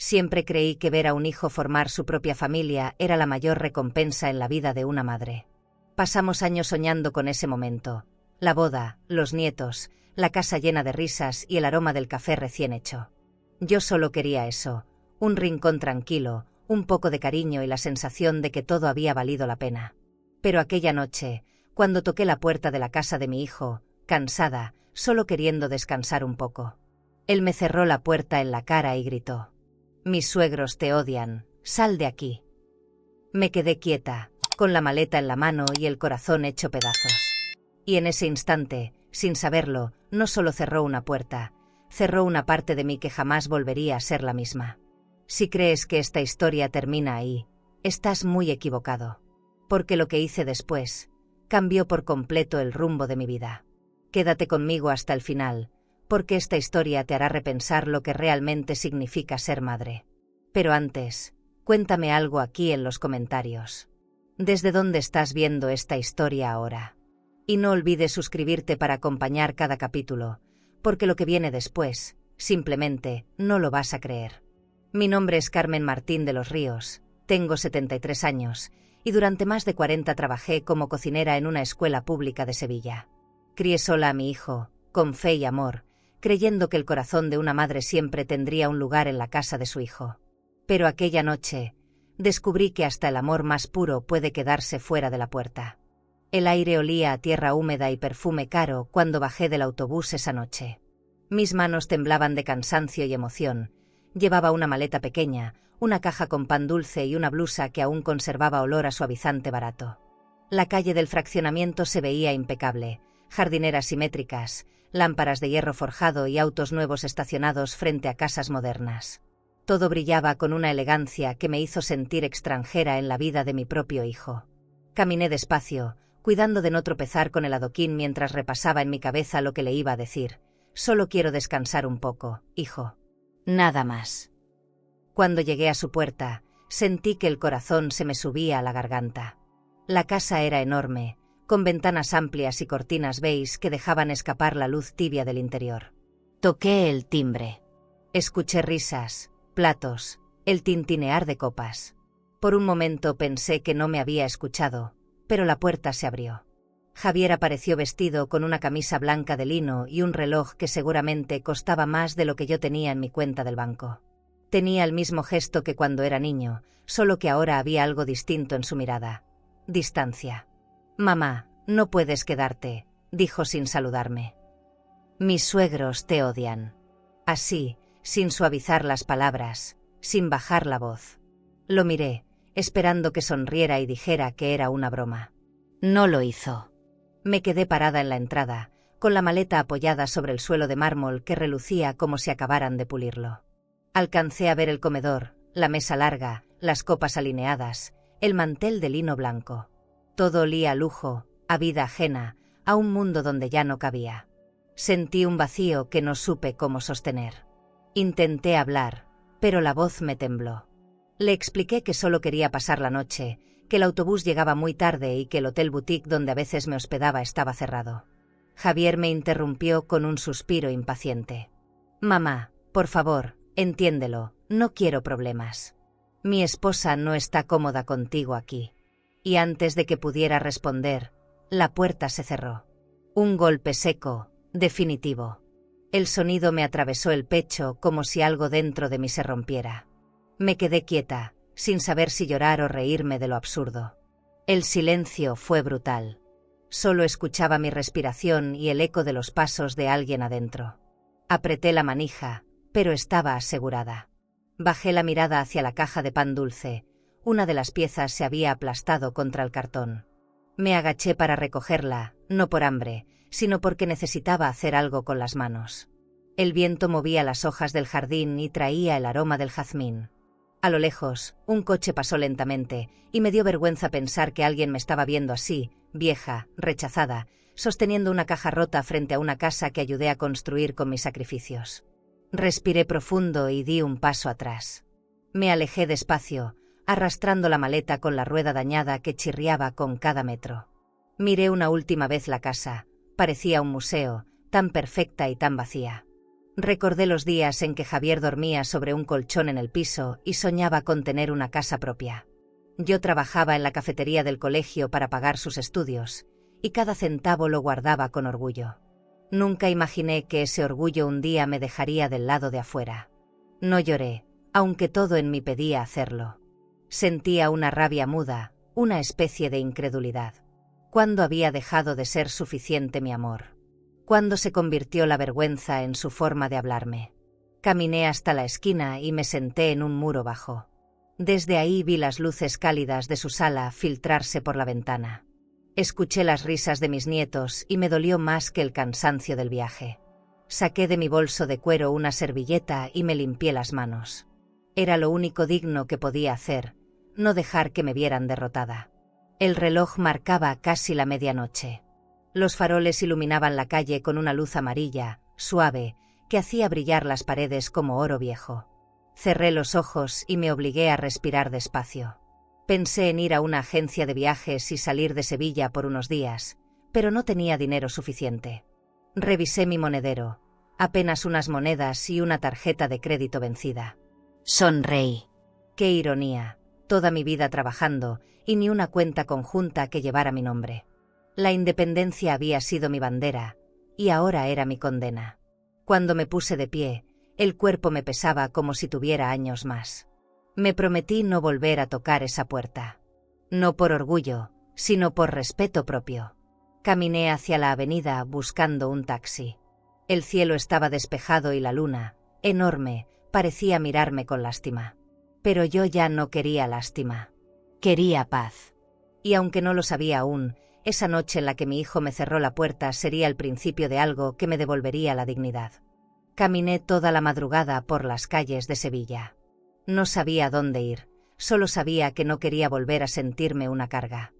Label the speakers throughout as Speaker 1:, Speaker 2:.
Speaker 1: Siempre creí que ver a un hijo formar su propia familia era la mayor recompensa en la vida de una madre. Pasamos años soñando con ese momento. La boda, los nietos, la casa llena de risas y el aroma del café recién hecho. Yo solo quería eso, un rincón tranquilo, un poco de cariño y la sensación de que todo había valido la pena. Pero aquella noche, cuando toqué la puerta de la casa de mi hijo, cansada, solo queriendo descansar un poco, él me cerró la puerta en la cara y gritó: «Mis suegros te odian, sal de aquí». Me quedé quieta, con la maleta en la mano y el corazón hecho pedazos. Y en ese instante, sin saberlo, no solo cerró una puerta, cerró una parte de mí que jamás volvería a ser la misma. Si crees que esta historia termina ahí, estás muy equivocado. Porque lo que hice después cambió por completo el rumbo de mi vida. Quédate conmigo hasta el final, porque esta historia te hará repensar lo que realmente significa ser madre. Pero antes, cuéntame algo aquí en los comentarios. ¿Desde dónde estás viendo esta historia ahora? Y no olvides suscribirte para acompañar cada capítulo, porque lo que viene después, simplemente, no lo vas a creer. Mi nombre es Carmen Martín de los Ríos, tengo 73 años, y durante más de 40 trabajé como cocinera en una escuela pública de Sevilla. Crié sola a mi hijo, con fe y amor, creyendo que el corazón de una madre siempre tendría un lugar en la casa de su hijo. Pero aquella noche, descubrí que hasta el amor más puro puede quedarse fuera de la puerta. El aire olía a tierra húmeda y perfume caro cuando bajé del autobús esa noche. Mis manos temblaban de cansancio y emoción. Llevaba una maleta pequeña, una caja con pan dulce y una blusa que aún conservaba olor a suavizante barato. La calle del fraccionamiento se veía impecable, jardineras simétricas, lámparas de hierro forjado y autos nuevos estacionados frente a casas modernas. Todo brillaba con una elegancia que me hizo sentir extranjera en la vida de mi propio hijo. Caminé despacio, cuidando de no tropezar con el adoquín mientras repasaba en mi cabeza lo que le iba a decir. Solo quiero descansar un poco, hijo. Nada más. Cuando llegué a su puerta, sentí que el corazón se me subía a la garganta. La casa era enorme, con ventanas amplias y cortinas beige que dejaban escapar la luz tibia del interior. Toqué el timbre. Escuché risas, platos, el tintinear de copas. Por un momento pensé que no me había escuchado, pero la puerta se abrió. Javier apareció vestido con una camisa blanca de lino y un reloj que seguramente costaba más de lo que yo tenía en mi cuenta del banco. Tenía el mismo gesto que cuando era niño, solo que ahora había algo distinto en su mirada. Distancia. «Mamá, no puedes quedarte», dijo sin saludarme. «Mis suegros te odian». Así, sin suavizar las palabras, sin bajar la voz. Lo miré, esperando que sonriera y dijera que era una broma. No lo hizo. Me quedé parada en la entrada, con la maleta apoyada sobre el suelo de mármol que relucía como si acabaran de pulirlo. Alcancé a ver el comedor, la mesa larga, las copas alineadas, el mantel de lino blanco. Todo olía a lujo, a vida ajena, a un mundo donde ya no cabía. Sentí un vacío que no supe cómo sostener. Intenté hablar, pero la voz me tembló. Le expliqué que solo quería pasar la noche, que el autobús llegaba muy tarde y que el hotel boutique donde a veces me hospedaba estaba cerrado. Javier me interrumpió con un suspiro impaciente. «Mamá, por favor, entiéndelo, no quiero problemas. Mi esposa no está cómoda contigo aquí». Y antes de que pudiera responder, la puerta se cerró. Un golpe seco, definitivo. El sonido me atravesó el pecho como si algo dentro de mí se rompiera. Me quedé quieta, sin saber si llorar o reírme de lo absurdo. El silencio fue brutal. Solo escuchaba mi respiración y el eco de los pasos de alguien adentro. Apreté la manija, pero estaba asegurada. Bajé la mirada hacia la caja de pan dulce. Una de las piezas se había aplastado contra el cartón. Me agaché para recogerla, no por hambre, sino porque necesitaba hacer algo con las manos. El viento movía las hojas del jardín y traía el aroma del jazmín. A lo lejos, un coche pasó lentamente, y me dio vergüenza pensar que alguien me estaba viendo así, vieja, rechazada, sosteniendo una caja rota frente a una casa que ayudé a construir con mis sacrificios. Respiré profundo y di un paso atrás. Me alejé despacio, arrastrando la maleta con la rueda dañada que chirriaba con cada metro. Miré una última vez la casa, parecía un museo, tan perfecta y tan vacía. Recordé los días en que Javier dormía sobre un colchón en el piso y soñaba con tener una casa propia. Yo trabajaba en la cafetería del colegio para pagar sus estudios, y cada centavo lo guardaba con orgullo. Nunca imaginé que ese orgullo un día me dejaría del lado de afuera. No lloré, aunque todo en mí pedía hacerlo. Sentía una rabia muda, una especie de incredulidad. ¿Cuándo había dejado de ser suficiente mi amor? ¿Cuándo se convirtió la vergüenza en su forma de hablarme? Caminé hasta la esquina y me senté en un muro bajo. Desde ahí vi las luces cálidas de su sala filtrarse por la ventana. Escuché las risas de mis nietos y me dolió más que el cansancio del viaje. Saqué de mi bolso de cuero una servilleta y me limpié las manos. Era lo único digno que podía hacer, no dejar que me vieran derrotada. El reloj marcaba casi la medianoche. Los faroles iluminaban la calle con una luz amarilla, suave, que hacía brillar las paredes como oro viejo. Cerré los ojos y me obligué a respirar despacio. Pensé en ir a una agencia de viajes y salir de Sevilla por unos días, pero no tenía dinero suficiente. Revisé mi monedero, apenas unas monedas y una tarjeta de crédito vencida. Sonreí. Qué ironía, toda mi vida trabajando y ni una cuenta conjunta que llevara mi nombre. La independencia había sido mi bandera, y ahora era mi condena. Cuando me puse de pie, el cuerpo me pesaba como si tuviera años más. Me prometí no volver a tocar esa puerta. No por orgullo, sino por respeto propio. Caminé hacia la avenida buscando un taxi. El cielo estaba despejado y la luna, enorme, parecía mirarme con lástima. Pero yo ya no quería lástima. Quería paz. Y aunque no lo sabía aún, esa noche en la que mi hijo me cerró la puerta sería el principio de algo que me devolvería la dignidad. Caminé toda la madrugada por las calles de Sevilla. No sabía dónde ir, solo sabía que no quería volver a sentirme una carga.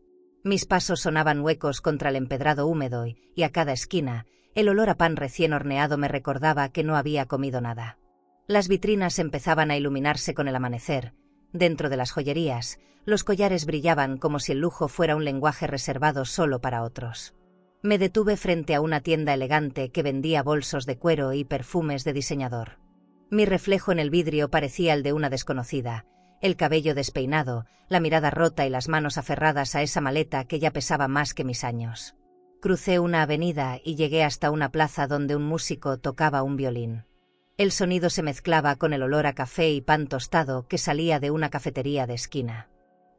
Speaker 1: Mis pasos sonaban huecos contra el empedrado húmedo y a cada esquina, el olor a pan recién horneado me recordaba que no había comido nada. Las vitrinas empezaban a iluminarse con el amanecer. Dentro de las joyerías, los collares brillaban como si el lujo fuera un lenguaje reservado solo para otros. Me detuve frente a una tienda elegante que vendía bolsos de cuero y perfumes de diseñador. Mi reflejo en el vidrio parecía el de una desconocida, el cabello despeinado, la mirada rota y las manos aferradas a esa maleta que ya pesaba más que mis años. Crucé una avenida y llegué hasta una plaza donde un músico tocaba un violín. El sonido se mezclaba con el olor a café y pan tostado que salía de una cafetería de esquina.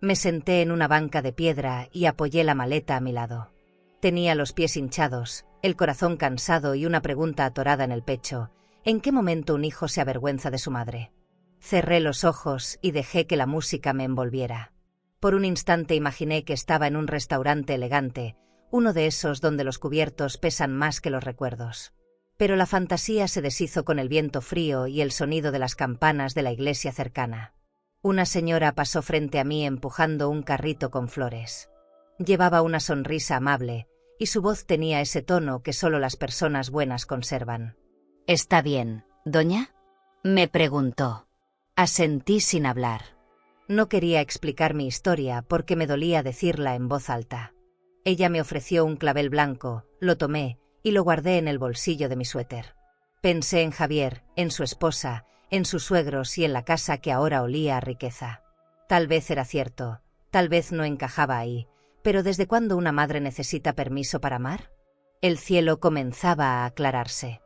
Speaker 1: Me senté en una banca de piedra y apoyé la maleta a mi lado. Tenía los pies hinchados, el corazón cansado y una pregunta atorada en el pecho: ¿en qué momento un hijo se avergüenza de su madre? Cerré los ojos y dejé que la música me envolviera. Por un instante imaginé que estaba en un restaurante elegante, uno de esos donde los cubiertos pesan más que los recuerdos. Pero la fantasía se deshizo con el viento frío y el sonido de las campanas de la iglesia cercana. Una señora pasó frente a mí empujando un carrito con flores. Llevaba una sonrisa amable, y su voz tenía ese tono que solo las personas buenas conservan. «¿Está bien, doña?», me preguntó. Asentí sin hablar. No quería explicar mi historia porque me dolía decirla en voz alta. Ella me ofreció un clavel blanco, lo tomé y lo guardé en el bolsillo de mi suéter. Pensé en Javier, en su esposa, en sus suegros y en la casa que ahora olía a riqueza. Tal vez era cierto, tal vez no encajaba ahí, pero ¿desde cuándo una madre necesita permiso para amar? El cielo comenzaba a aclararse.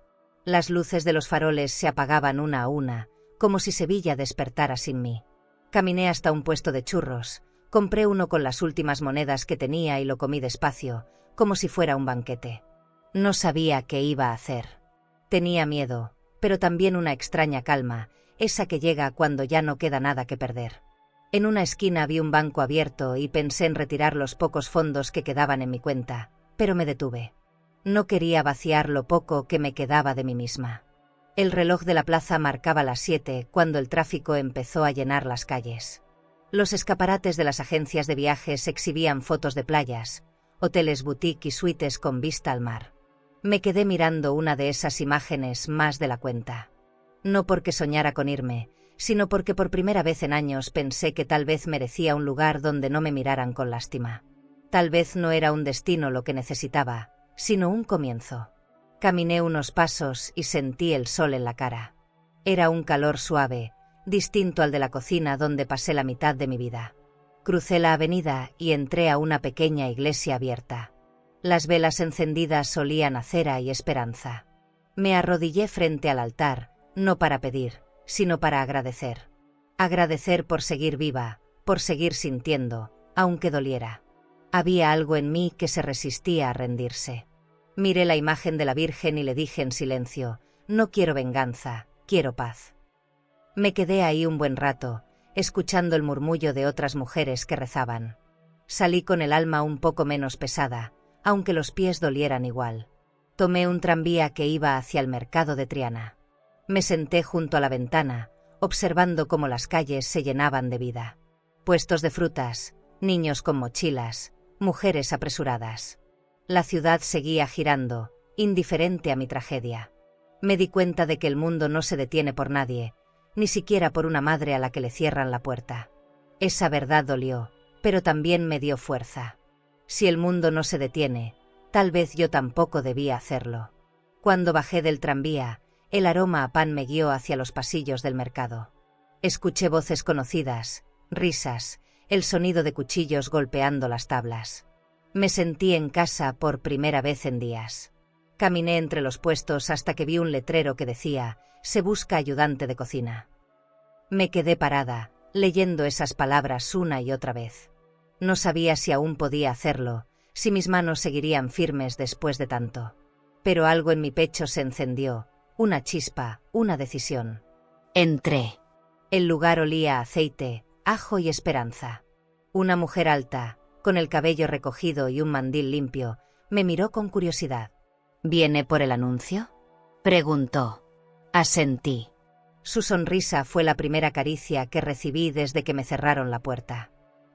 Speaker 1: Las luces de los faroles se apagaban una a una, como si Sevilla despertara sin mí. Caminé hasta un puesto de churros, compré uno con las últimas monedas que tenía y lo comí despacio, como si fuera un banquete. No sabía qué iba a hacer. Tenía miedo, pero también una extraña calma, esa que llega cuando ya no queda nada que perder. En una esquina vi un banco abierto y pensé en retirar los pocos fondos que quedaban en mi cuenta, pero me detuve. No quería vaciar lo poco que me quedaba de mí misma. El reloj de la plaza marcaba las 7 cuando el tráfico empezó a llenar las calles. Los escaparates de las agencias de viajes exhibían fotos de playas, hoteles boutique y suites con vista al mar. Me quedé mirando una de esas imágenes más de la cuenta. No porque soñara con irme, sino porque por primera vez en años pensé que tal vez merecía un lugar donde no me miraran con lástima. Tal vez no era un destino lo que necesitaba, sino un comienzo. Caminé unos pasos y sentí el sol en la cara. Era un calor suave, distinto al de la cocina donde pasé la mitad de mi vida. Crucé la avenida y entré a una pequeña iglesia abierta. Las velas encendidas olían a cera y esperanza. Me arrodillé frente al altar, no para pedir, sino para agradecer. Agradecer por seguir viva, por seguir sintiendo, aunque doliera. Había algo en mí que se resistía a rendirse. Miré la imagen de la Virgen y le dije en silencio: no quiero venganza, quiero paz. Me quedé ahí un buen rato, escuchando el murmullo de otras mujeres que rezaban. Salí con el alma un poco menos pesada, aunque los pies dolieran igual. Tomé un tranvía que iba hacia el mercado de Triana. Me senté junto a la ventana, observando cómo las calles se llenaban de vida. Puestos de frutas, niños con mochilas, mujeres apresuradas. La ciudad seguía girando, indiferente a mi tragedia. Me di cuenta de que el mundo no se detiene por nadie, ni siquiera por una madre a la que le cierran la puerta. Esa verdad dolió, pero también me dio fuerza. Si el mundo no se detiene, tal vez yo tampoco debía hacerlo. Cuando bajé del tranvía, el aroma a pan me guió hacia los pasillos del mercado. Escuché voces conocidas, risas, el sonido de cuchillos golpeando las tablas. Me sentí en casa por primera vez en días. Caminé entre los puestos hasta que vi un letrero que decía: se busca ayudante de cocina. Me quedé parada, leyendo esas palabras una y otra vez. No sabía si aún podía hacerlo, si mis manos seguirían firmes después de tanto. Pero algo en mi pecho se encendió, una chispa, una decisión. Entré. El lugar olía a aceite, ajo y esperanza. Una mujer alta, con el cabello recogido y un mandil limpio, me miró con curiosidad. ¿Viene por el anuncio?, preguntó. Asentí. Su sonrisa fue la primera caricia que recibí desde que me cerraron la puerta.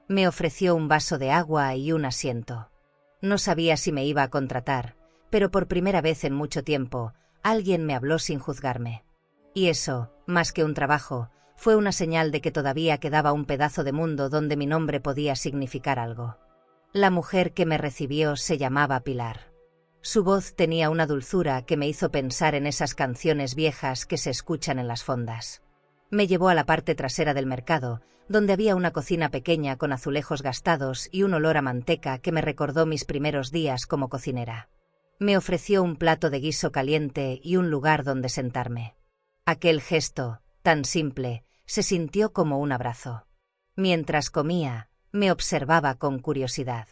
Speaker 1: Me ofreció un vaso de agua y un asiento. No sabía si me iba a contratar, pero por primera vez en mucho tiempo, alguien me habló sin juzgarme. Y eso, más que un trabajo, fue una señal de que todavía quedaba un pedazo de mundo donde mi nombre podía significar algo. La mujer que me recibió se llamaba Pilar. Su voz tenía una dulzura que me hizo pensar en esas canciones viejas que se escuchan en las fondas. Me llevó a la parte trasera del mercado, donde había una cocina pequeña con azulejos gastados y un olor a manteca que me recordó mis primeros días como cocinera. Me ofreció un plato de guiso caliente y un lugar donde sentarme. Aquel gesto, tan simple, se sintió como un abrazo. Mientras comía, me observaba con curiosidad.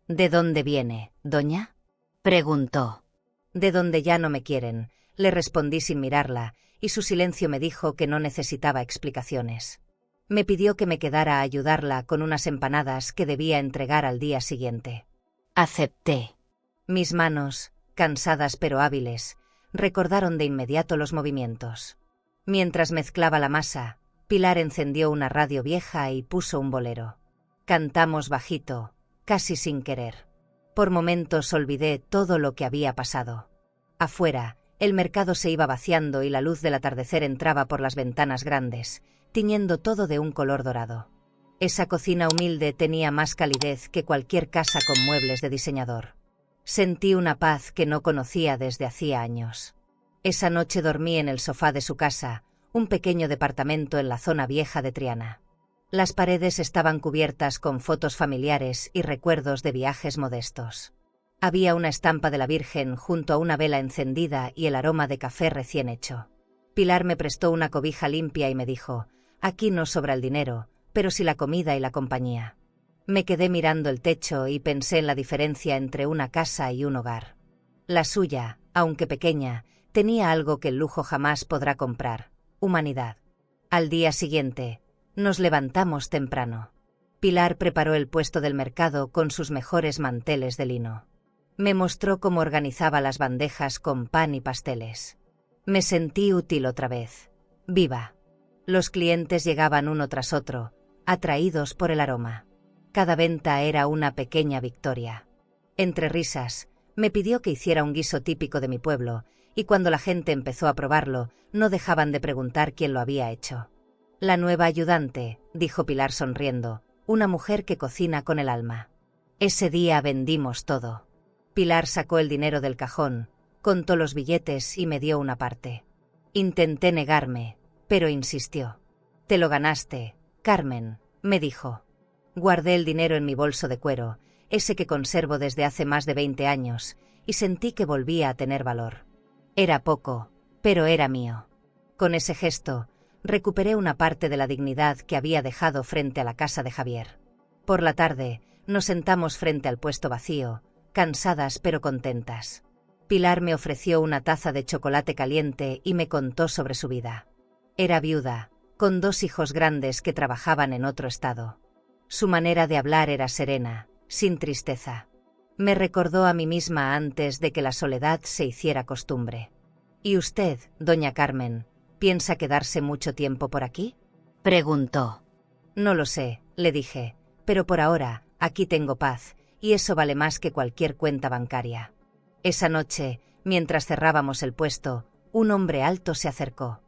Speaker 1: ¿De dónde viene, doña?, preguntó. De donde ya no me quieren, le respondí sin mirarla, y su silencio me dijo que no necesitaba explicaciones. Me pidió que me quedara a ayudarla con unas empanadas que debía entregar al día siguiente. Acepté. Mis manos, cansadas pero hábiles, recordaron de inmediato los movimientos. Mientras mezclaba la masa, Pilar encendió una radio vieja y puso un bolero. Cantamos bajito, casi sin querer. Por momentos olvidé todo lo que había pasado. Afuera, el mercado se iba vaciando y la luz del atardecer entraba por las ventanas grandes, tiñendo todo de un color dorado. Esa cocina humilde tenía más calidez que cualquier casa con muebles de diseñador. Sentí una paz que no conocía desde hacía años. Esa noche dormí en el sofá de su casa, un pequeño departamento en la zona vieja de Triana. Las paredes estaban cubiertas con fotos familiares y recuerdos de viajes modestos. Había una estampa de la Virgen junto a una vela encendida y el aroma de café recién hecho. Pilar me prestó una cobija limpia y me dijo: aquí no sobra el dinero, pero sí la comida y la compañía. Me quedé mirando el techo y pensé en la diferencia entre una casa y un hogar. La suya, aunque pequeña, tenía algo que el lujo jamás podrá comprar: humanidad. Al día siguiente, nos levantamos temprano. Pilar preparó el puesto del mercado con sus mejores manteles de lino. Me mostró cómo organizaba las bandejas con pan y pasteles. Me sentí útil otra vez, viva. Los clientes llegaban uno tras otro, atraídos por el aroma. Cada venta era una pequeña victoria. Entre risas, me pidió que hiciera un guiso típico de mi pueblo, y cuando la gente empezó a probarlo, no dejaban de preguntar quién lo había hecho. La nueva ayudante, dijo Pilar sonriendo, una mujer que cocina con el alma. Ese día vendimos todo. Pilar sacó el dinero del cajón, Contó los billetes y me dio una parte. Intenté negarme, pero insistió. «Te lo ganaste, Carmen», me dijo. Guardé el dinero en mi bolso de cuero, ese que conservo desde hace más de 20 años, y sentí que volvía a tener valor. Era poco, pero era mío. Con ese gesto, recuperé una parte de la dignidad que había dejado frente a la casa de Javier. Por la tarde, nos sentamos frente al puesto vacío, cansadas pero contentas. Pilar me ofreció una taza de chocolate caliente y me contó sobre su vida. Era viuda, con 2 hijos grandes que trabajaban en otro estado. Su manera de hablar era serena, sin tristeza. Me recordó a mí misma antes de que la soledad se hiciera costumbre. «¿Y usted, doña Carmen, piensa quedarse mucho tiempo por aquí?», preguntó. «No lo sé», le dije, «pero por ahora, aquí tengo paz, y eso vale más que cualquier cuenta bancaria». Esa noche, mientras cerrábamos el puesto, un hombre alto se acercó.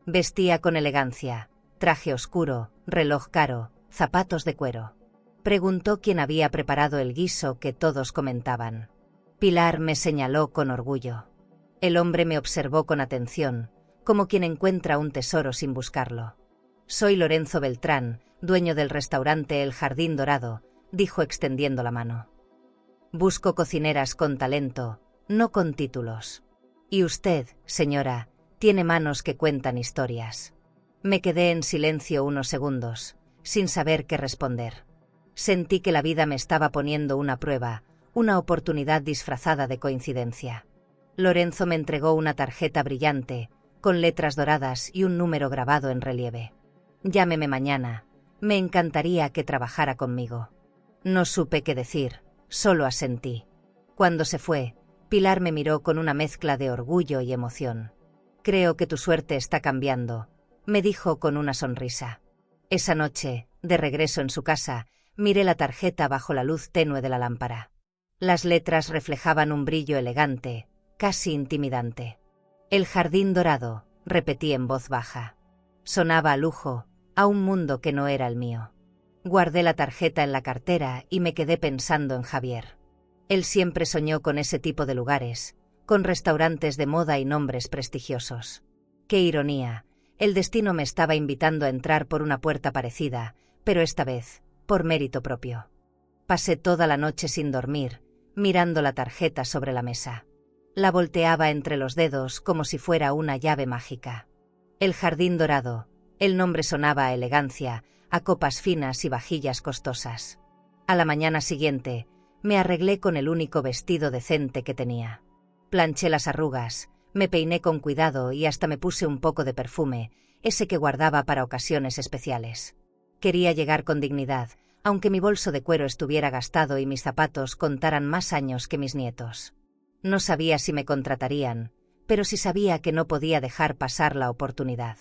Speaker 1: Vestía con elegancia, traje oscuro, reloj caro, zapatos de cuero. Preguntó quién había preparado el guiso que todos comentaban. Pilar me señaló con orgullo. El hombre me observó con atención, como quien encuentra un tesoro sin buscarlo. «Soy Lorenzo Beltrán, dueño del restaurante El Jardín Dorado», dijo extendiendo la mano. «Busco cocineras con talento, no con títulos. Y usted, señora, tiene manos que cuentan historias». Me quedé en silencio unos segundos, sin saber qué responder. Sentí que la vida me estaba poniendo una prueba, una oportunidad disfrazada de coincidencia. Lorenzo me entregó una tarjeta brillante, con letras doradas y un número grabado en relieve. «Llámeme mañana, me encantaría que trabajara conmigo». No supe qué decir, solo asentí. Cuando se fue, Pilar me miró con una mezcla de orgullo y emoción. «Creo que tu suerte está cambiando», me dijo con una sonrisa. Esa noche, de regreso en su casa, miré la tarjeta bajo la luz tenue de la lámpara. Las letras reflejaban un brillo elegante, casi intimidante. «El Jardín Dorado», repetí en voz baja. Sonaba a lujo, a un mundo que no era el mío. Guardé la tarjeta en la cartera y me quedé pensando en Javier. Él siempre soñó con ese tipo de lugares, con restaurantes de moda y nombres prestigiosos. Qué ironía, el destino me estaba invitando a entrar por una puerta parecida, pero esta vez, por mérito propio. Pasé toda la noche sin dormir, mirando la tarjeta sobre la mesa. La volteaba entre los dedos como si fuera una llave mágica. El Jardín Dorado, el nombre sonaba a elegancia, a copas finas y vajillas costosas. A la mañana siguiente, me arreglé con el único vestido decente que tenía. Planché las arrugas, me peiné con cuidado y hasta me puse un poco de perfume, ese que guardaba para ocasiones especiales. Quería llegar con dignidad, aunque mi bolso de cuero estuviera gastado y mis zapatos contaran más años que mis nietos. No sabía si me contratarían, pero sí sabía que no podía dejar pasar la oportunidad.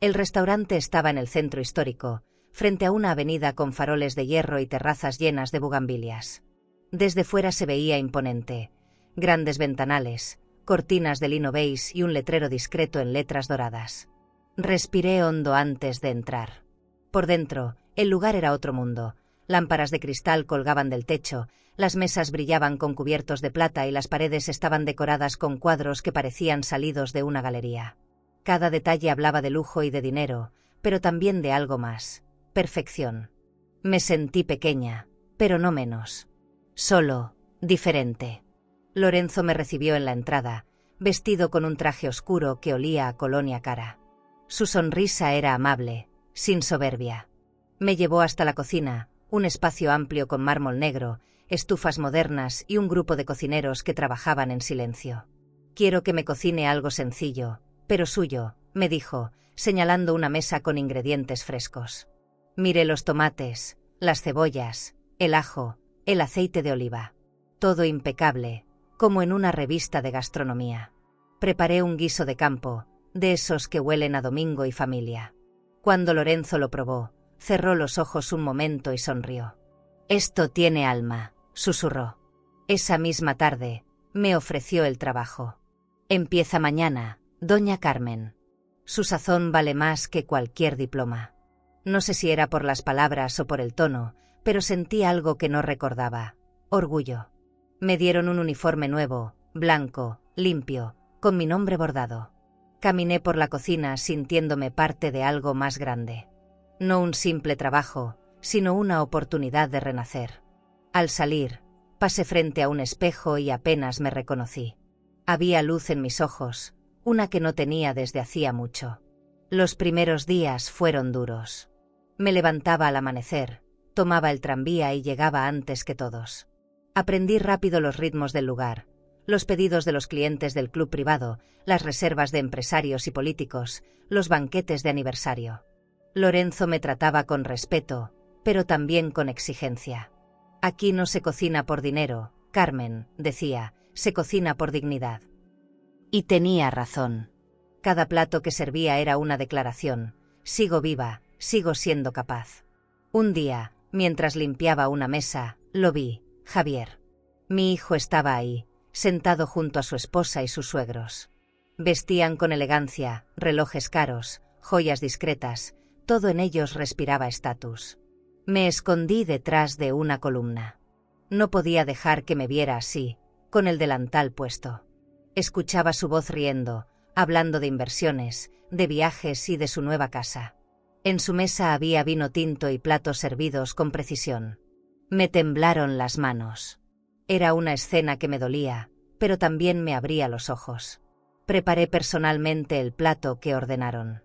Speaker 1: El restaurante estaba en el centro histórico, frente a una avenida con faroles de hierro y terrazas llenas de bugambilias. Desde fuera se veía imponente. Grandes ventanales, cortinas de lino beige y un letrero discreto en letras doradas. Respiré hondo antes de entrar. Por dentro, el lugar era otro mundo. Lámparas de cristal colgaban del techo, las mesas brillaban con cubiertos de plata y las paredes estaban decoradas con cuadros que parecían salidos de una galería. Cada detalle hablaba de lujo y de dinero, pero también de algo más: perfección. Me sentí pequeña, pero no menos. Solo, diferente. Lorenzo me recibió en la entrada, vestido con un traje oscuro que olía a colonia cara. Su sonrisa era amable, sin soberbia. Me llevó hasta la cocina, un espacio amplio con mármol negro, estufas modernas y un grupo de cocineros que trabajaban en silencio. «Quiero que me cocine algo sencillo, pero suyo», me dijo, señalando una mesa con ingredientes frescos. Miré los tomates, las cebollas, el ajo, el aceite de oliva. Todo impecable, como en una revista de gastronomía. Preparé un guiso de campo, de esos que huelen a domingo y familia. Cuando Lorenzo lo probó, cerró los ojos un momento y sonrió. «Esto tiene alma», susurró. Esa misma tarde, me ofreció el trabajo. «Empieza mañana, doña Carmen». Su sazón vale más que cualquier diploma. No sé si era por las palabras o por el tono, pero sentí algo que no recordaba: orgullo. Me dieron un uniforme nuevo, blanco, limpio, con mi nombre bordado. Caminé por la cocina sintiéndome parte de algo más grande. No un simple trabajo, sino una oportunidad de renacer. Al salir, pasé frente a un espejo y apenas me reconocí. Había luz en mis ojos, una que no tenía desde hacía mucho. Los primeros días fueron duros. Me levantaba al amanecer, tomaba el tranvía y llegaba antes que todos. Aprendí rápido los ritmos del lugar, los pedidos de los clientes del club privado, las reservas de empresarios y políticos, los banquetes de aniversario. Lorenzo me trataba con respeto, pero también con exigencia. Aquí no se cocina por dinero, Carmen, decía, se cocina por dignidad. Y tenía razón. Cada plato que servía era una declaración: sigo viva, sigo siendo capaz. Un día, mientras limpiaba una mesa, lo vi, Javier. Mi hijo estaba ahí, sentado junto a su esposa y sus suegros. Vestían con elegancia, relojes caros, joyas discretas, todo en ellos respiraba estatus. Me escondí detrás de una columna. No podía dejar que me viera así, con el delantal puesto. Escuchaba su voz riendo, hablando de inversiones, de viajes y de su nueva casa. En su mesa había vino tinto y platos servidos con precisión. Me temblaron las manos. Era una escena que me dolía, pero también me abría los ojos. Preparé personalmente el plato que ordenaron.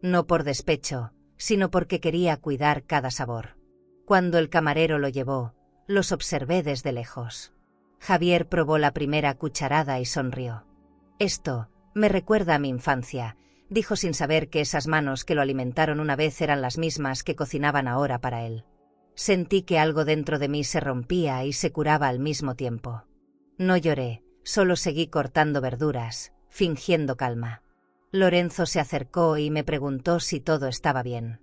Speaker 1: No por despecho, sino porque quería cuidar cada sabor. Cuando el camarero lo llevó, los observé desde lejos. Javier probó la primera cucharada y sonrió. Esto me recuerda a mi infancia, dijo sin saber que esas manos que lo alimentaron una vez eran las mismas que cocinaban ahora para él. Sentí que algo dentro de mí se rompía y se curaba al mismo tiempo. No lloré, solo seguí cortando verduras, fingiendo calma. Lorenzo se acercó y me preguntó si todo estaba bien.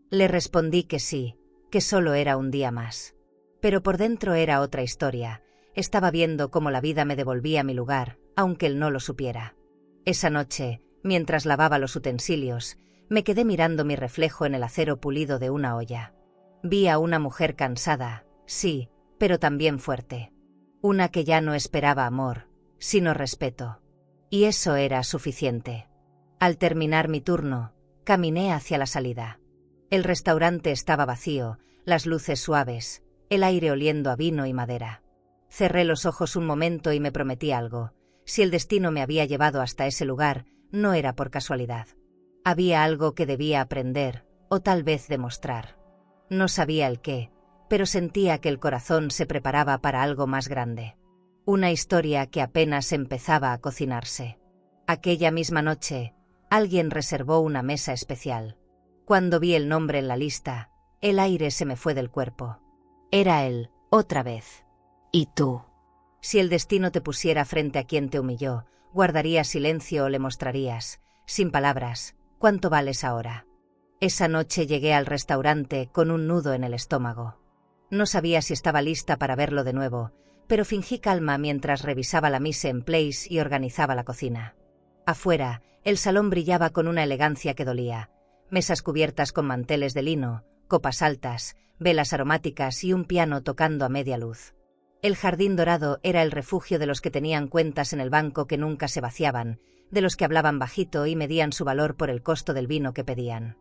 Speaker 1: Le respondí que sí, que solo era un día más. Pero por dentro era otra historia. Estaba viendo cómo la vida me devolvía mi lugar, aunque él no lo supiera. Esa noche, mientras lavaba los utensilios, me quedé mirando mi reflejo en el acero pulido de una olla. Vi a una mujer cansada, sí, pero también fuerte. Una que ya no esperaba amor, sino respeto. Y eso era suficiente. Al terminar mi turno, caminé hacia la salida. El restaurante estaba vacío, las luces suaves, el aire oliendo a vino y madera. Cerré los ojos un momento y me prometí algo. Si el destino me había llevado hasta ese lugar, no era por casualidad. Había algo que debía aprender, o tal vez demostrar. No sabía el qué, pero sentía que el corazón se preparaba para algo más grande. Una historia que apenas empezaba a cocinarse. Aquella misma noche, alguien reservó una mesa especial. Cuando vi el nombre en la lista, el aire se me fue del cuerpo. Era él, otra vez. ¿Y tú? Si el destino te pusiera frente a quien te humilló, ¿guardarías silencio o le mostrarías, sin palabras, cuánto vales ahora? Esa noche llegué al restaurante con un nudo en el estómago. No sabía si estaba lista para verlo de nuevo, pero fingí calma mientras revisaba la mise en place y organizaba la cocina. Afuera, el salón brillaba con una elegancia que dolía. Mesas cubiertas con manteles de lino, copas altas, velas aromáticas y un piano tocando a media luz. El jardín dorado era el refugio de los que tenían cuentas en el banco que nunca se vaciaban, de los que hablaban bajito y medían su valor por el costo del vino que pedían.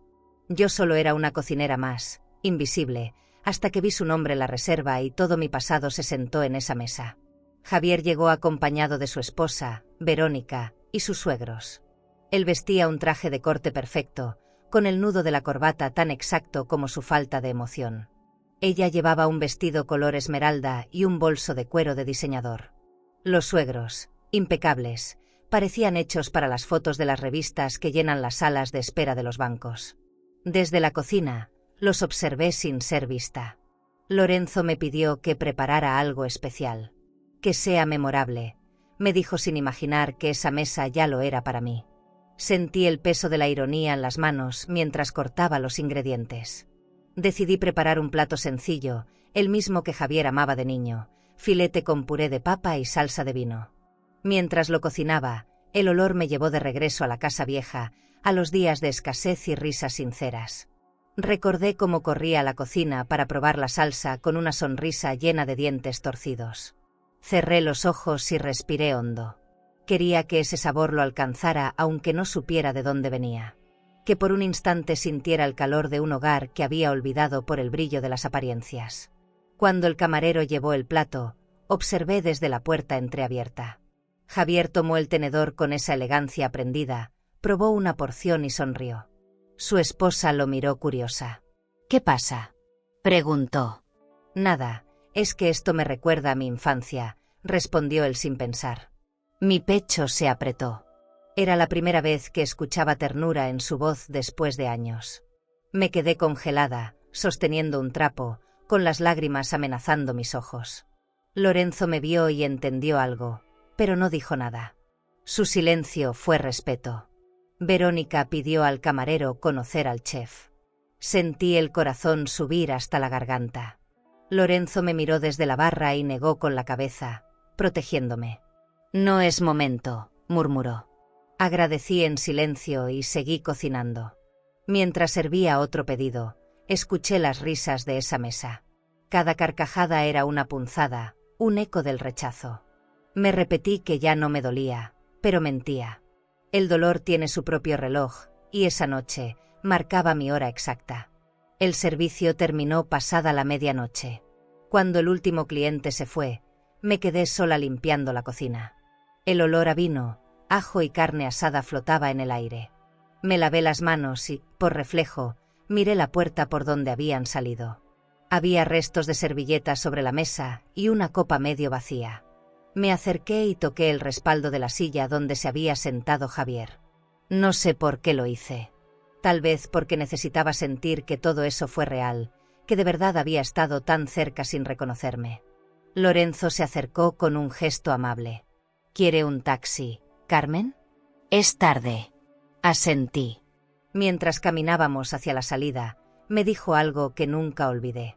Speaker 1: Yo solo era una cocinera más, invisible, hasta que vi su nombre en la reserva y todo mi pasado se sentó en esa mesa. Javier llegó acompañado de su esposa, Verónica, y sus suegros. Él vestía un traje de corte perfecto, con el nudo de la corbata tan exacto como su falta de emoción. Ella llevaba un vestido color esmeralda y un bolso de cuero de diseñador. Los suegros, impecables, parecían hechos para las fotos de las revistas que llenan las salas de espera de los bancos. Desde la cocina, los observé sin ser vista. Lorenzo me pidió que preparara algo especial. Que sea memorable, me dijo sin imaginar que esa mesa ya lo era para mí. Sentí el peso de la ironía en las manos mientras cortaba los ingredientes. Decidí preparar un plato sencillo, el mismo que Javier amaba de niño, filete con puré de papa y salsa de vino. Mientras lo cocinaba, el olor me llevó de regreso a la casa vieja, a los días de escasez y risas sinceras. Recordé cómo corría a la cocina para probar la salsa con una sonrisa llena de dientes torcidos. Cerré los ojos y respiré hondo. Quería que ese sabor lo alcanzara aunque no supiera de dónde venía. Que por un instante sintiera el calor de un hogar que había olvidado por el brillo de las apariencias. Cuando el camarero llevó el plato, observé desde la puerta entreabierta. Javier tomó el tenedor con esa elegancia aprendida, probó una porción y sonrió. Su esposa lo miró curiosa. «¿Qué pasa?», preguntó. «Nada, es que esto me recuerda a mi infancia», respondió él sin pensar. Mi pecho se apretó. Era la primera vez que escuchaba ternura en su voz después de años. Me quedé congelada, sosteniendo un trapo, con las lágrimas amenazando mis ojos. Lorenzo me vio y entendió algo, pero no dijo nada. Su silencio fue respeto. Verónica pidió al camarero conocer al chef. Sentí el corazón subir hasta la garganta. Lorenzo me miró desde la barra y negó con la cabeza, protegiéndome. «No es momento», murmuró. Agradecí en silencio y seguí cocinando. Mientras servía otro pedido, escuché las risas de esa mesa. Cada carcajada era una punzada, un eco del rechazo. Me repetí que ya no me dolía, pero mentía. El dolor tiene su propio reloj, y esa noche marcaba mi hora exacta. El servicio terminó pasada la medianoche. Cuando el último cliente se fue, me quedé sola limpiando la cocina. El olor a vino, ajo y carne asada flotaba en el aire. Me lavé las manos y, por reflejo, miré la puerta por donde habían salido. Había restos de servilletas sobre la mesa y una copa medio vacía. Me acerqué y toqué el respaldo de la silla donde se había sentado Javier. No sé por qué lo hice. Tal vez porque necesitaba sentir que todo eso fue real, que de verdad había estado tan cerca sin reconocerme. Lorenzo se acercó con un gesto amable. «¿Quiere un taxi, Carmen?» «Es tarde», asentí. Mientras caminábamos hacia la salida, me dijo algo que nunca olvidé.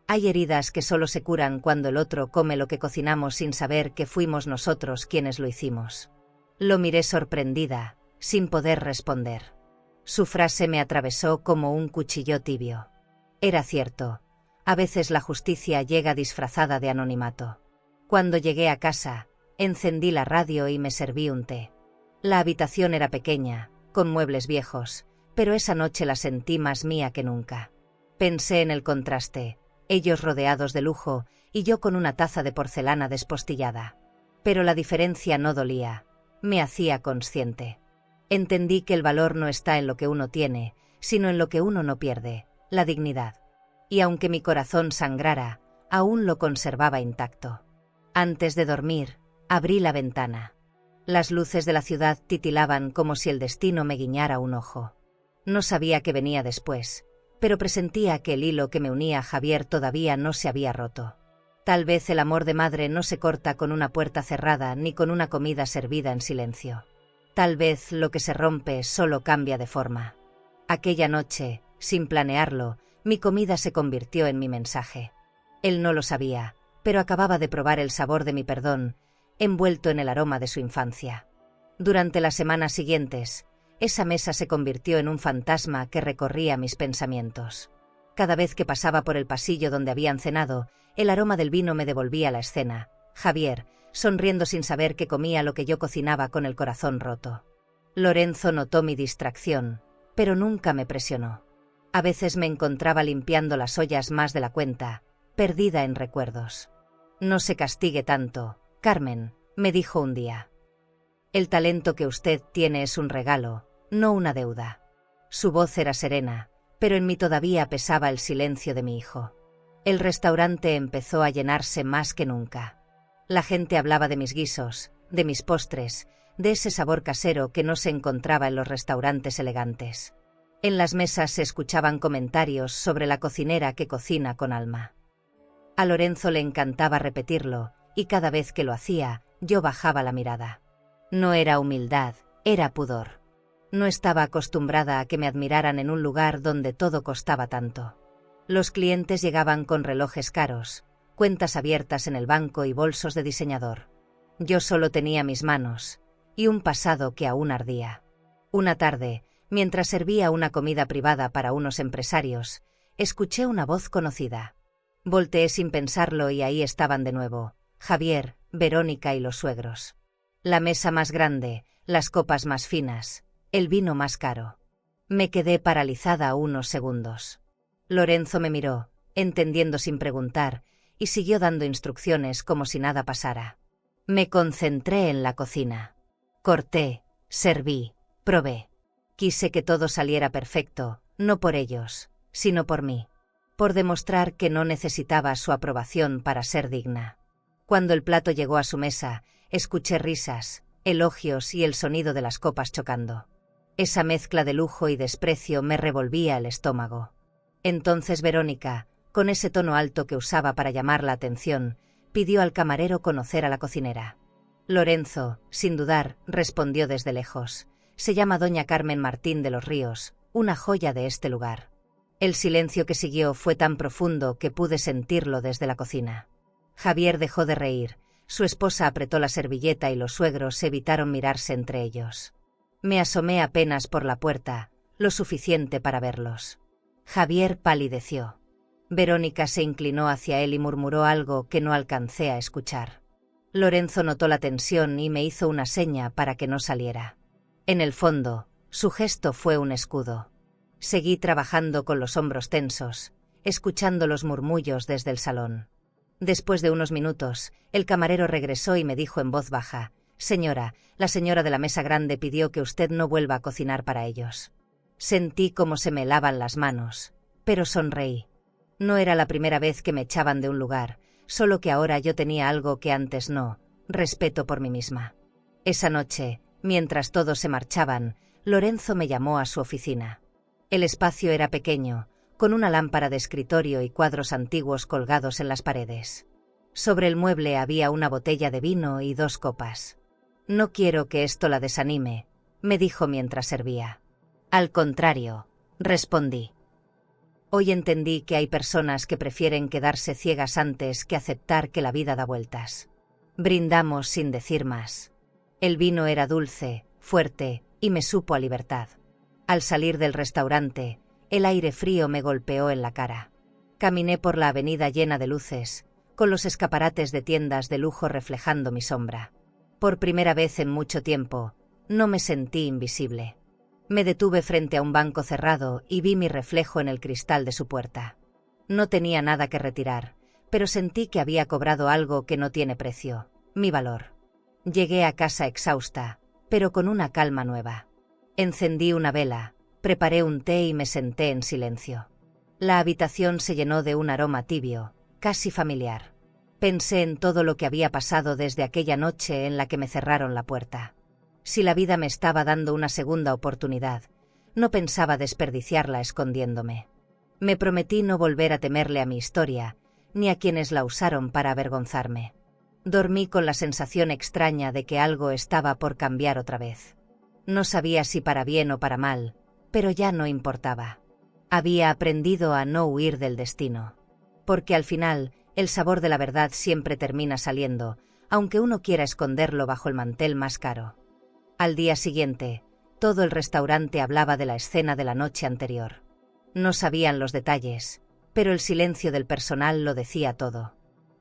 Speaker 1: Hay heridas que solo se curan cuando el otro come lo que cocinamos sin saber que fuimos nosotros quienes lo hicimos. Lo miré sorprendida, sin poder responder. Su frase me atravesó como un cuchillo tibio. Era cierto, a veces la justicia llega disfrazada de anonimato. Cuando llegué a casa, encendí la radio y me serví un té. La habitación era pequeña, con muebles viejos, pero esa noche la sentí más mía que nunca. Pensé en el contraste, ellos rodeados de lujo y yo con una taza de porcelana despostillada. Pero la diferencia no dolía, me hacía consciente. Entendí que el valor no está en lo que uno tiene, sino en lo que uno no pierde, la dignidad. Y aunque mi corazón sangrara, aún lo conservaba intacto. Antes de dormir, abrí la ventana. Las luces de la ciudad titilaban como si el destino me guiñara un ojo. No sabía qué venía después, pero presentía que el hilo que me unía a Javier todavía no se había roto. Tal vez el amor de madre no se corta con una puerta cerrada ni con una comida servida en silencio. Tal vez lo que se rompe solo cambia de forma. Aquella noche, sin planearlo, mi comida se convirtió en mi mensaje. Él no lo sabía, pero acababa de probar el sabor de mi perdón, envuelto en el aroma de su infancia. Durante las semanas siguientes, esa mesa se convirtió en un fantasma que recorría mis pensamientos. Cada vez que pasaba por el pasillo donde habían cenado, el aroma del vino me devolvía a la escena. Javier, sonriendo sin saber que comía lo que yo cocinaba con el corazón roto. Lorenzo notó mi distracción, pero nunca me presionó. A veces me encontraba limpiando las ollas más de la cuenta, perdida en recuerdos. «No se castigue tanto, Carmen», me dijo un día. «El talento que usted tiene es un regalo, no una deuda». Su voz era serena, pero en mí todavía pesaba el silencio de mi hijo. El restaurante empezó a llenarse más que nunca. La gente hablaba de mis guisos, de mis postres, de ese sabor casero que no se encontraba en los restaurantes elegantes. En las mesas se escuchaban comentarios sobre la cocinera que cocina con alma. A Lorenzo le encantaba repetirlo, y cada vez que lo hacía, yo bajaba la mirada. No era humildad, era pudor. No estaba acostumbrada a que me admiraran en un lugar donde todo costaba tanto. Los clientes llegaban con relojes caros, cuentas abiertas en el banco y bolsos de diseñador. Yo solo tenía mis manos, y un pasado que aún ardía. Una tarde, mientras servía una comida privada para unos empresarios, escuché una voz conocida. Volteé sin pensarlo y ahí estaban de nuevo, Javier, Verónica y los suegros. La mesa más grande, las copas más finas, el vino más caro. Me quedé paralizada unos segundos. Lorenzo me miró, entendiendo sin preguntar, y siguió dando instrucciones como si nada pasara. Me concentré en la cocina. Corté, serví, probé. Quise que todo saliera perfecto, no por ellos, sino por mí. Por demostrar que no necesitaba su aprobación para ser digna. Cuando el plato llegó a su mesa, escuché risas, elogios y el sonido de las copas chocando. Esa mezcla de lujo y desprecio me revolvía el estómago. Entonces Verónica, con ese tono alto que usaba para llamar la atención, pidió al camarero conocer a la cocinera. Lorenzo, sin dudar, respondió desde lejos. Se llama doña Carmen Martín de los Ríos, una joya de este lugar. El silencio que siguió fue tan profundo que pude sentirlo desde la cocina. Javier dejó de reír, su esposa apretó la servilleta y los suegros evitaron mirarse entre ellos. Me asomé apenas por la puerta, lo suficiente para verlos. Javier palideció. Verónica se inclinó hacia él y murmuró algo que no alcancé a escuchar. Lorenzo notó la tensión y me hizo una seña para que no saliera. En el fondo, su gesto fue un escudo. Seguí trabajando con los hombros tensos, escuchando los murmullos desde el salón. Después de unos minutos, el camarero regresó y me dijo en voz baja: «Señora, la señora de la mesa grande pidió que usted no vuelva a cocinar para ellos». Sentí como se me helaban las manos, pero sonreí. No era la primera vez que me echaban de un lugar, solo que ahora yo tenía algo que antes no: respeto por mí misma. Esa noche, mientras todos se marchaban, Lorenzo me llamó a su oficina. El espacio era pequeño, con una lámpara de escritorio y cuadros antiguos colgados en las paredes. Sobre el mueble había una botella de vino y 2 copas. «No quiero que esto la desanime», me dijo mientras servía. «Al contrario», respondí. Hoy entendí que hay personas que prefieren quedarse ciegas antes que aceptar que la vida da vueltas. Brindamos sin decir más. El vino era dulce, fuerte, y me supo a libertad. Al salir del restaurante, el aire frío me golpeó en la cara. Caminé por la avenida llena de luces, con los escaparates de tiendas de lujo reflejando mi sombra. Por primera vez en mucho tiempo, no me sentí invisible. Me detuve frente a un banco cerrado y vi mi reflejo en el cristal de su puerta. No tenía nada que retirar, pero sentí que había cobrado algo que no tiene precio: mi valor. Llegué a casa exhausta, pero con una calma nueva. Encendí una vela, preparé un té y me senté en silencio. La habitación se llenó de un aroma tibio, casi familiar. Pensé en todo lo que había pasado desde aquella noche en la que me cerraron la puerta. Si la vida me estaba dando una segunda oportunidad, no pensaba desperdiciarla escondiéndome. Me prometí no volver a temerle a mi historia, ni a quienes la usaron para avergonzarme. Dormí con la sensación extraña de que algo estaba por cambiar otra vez. No sabía si para bien o para mal, pero ya no importaba. Había aprendido a no huir del destino. Porque al final, el sabor de la verdad siempre termina saliendo, aunque uno quiera esconderlo bajo el mantel más caro. Al día siguiente, todo el restaurante hablaba de la escena de la noche anterior. No sabían los detalles, pero el silencio del personal lo decía todo.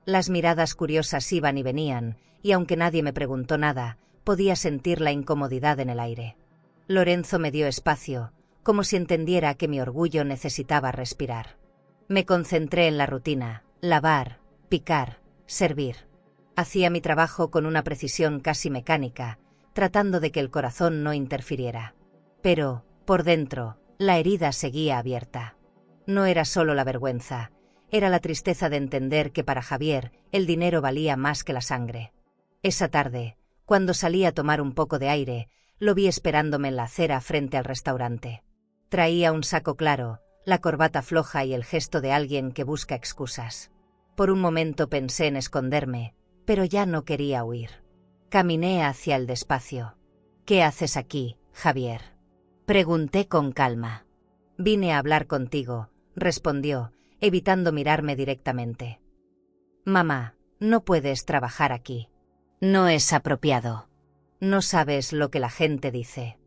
Speaker 1: Las miradas curiosas iban y venían, y aunque nadie me preguntó nada, podía sentir la incomodidad en el aire. Lorenzo me dio espacio, como si entendiera que mi orgullo necesitaba respirar. Me concentré en la rutina: lavar, picar, servir. Hacía mi trabajo con una precisión casi mecánica, tratando de que el corazón no interfiriera. Pero, por dentro, la herida seguía abierta. No era solo la vergüenza, era la tristeza de entender que para Javier el dinero valía más que la sangre. Esa tarde, cuando salí a tomar un poco de aire, lo vi esperándome en la acera frente al restaurante. Traía un saco claro, la corbata floja y el gesto de alguien que busca excusas. Por un momento pensé en esconderme, pero ya no quería huir. Caminé hacia el despacio. «¿Qué haces aquí, Javier?», pregunté con calma. «Vine a hablar contigo», respondió, evitando mirarme directamente. «Mamá, no puedes trabajar aquí. No es apropiado. No sabes lo que la gente dice».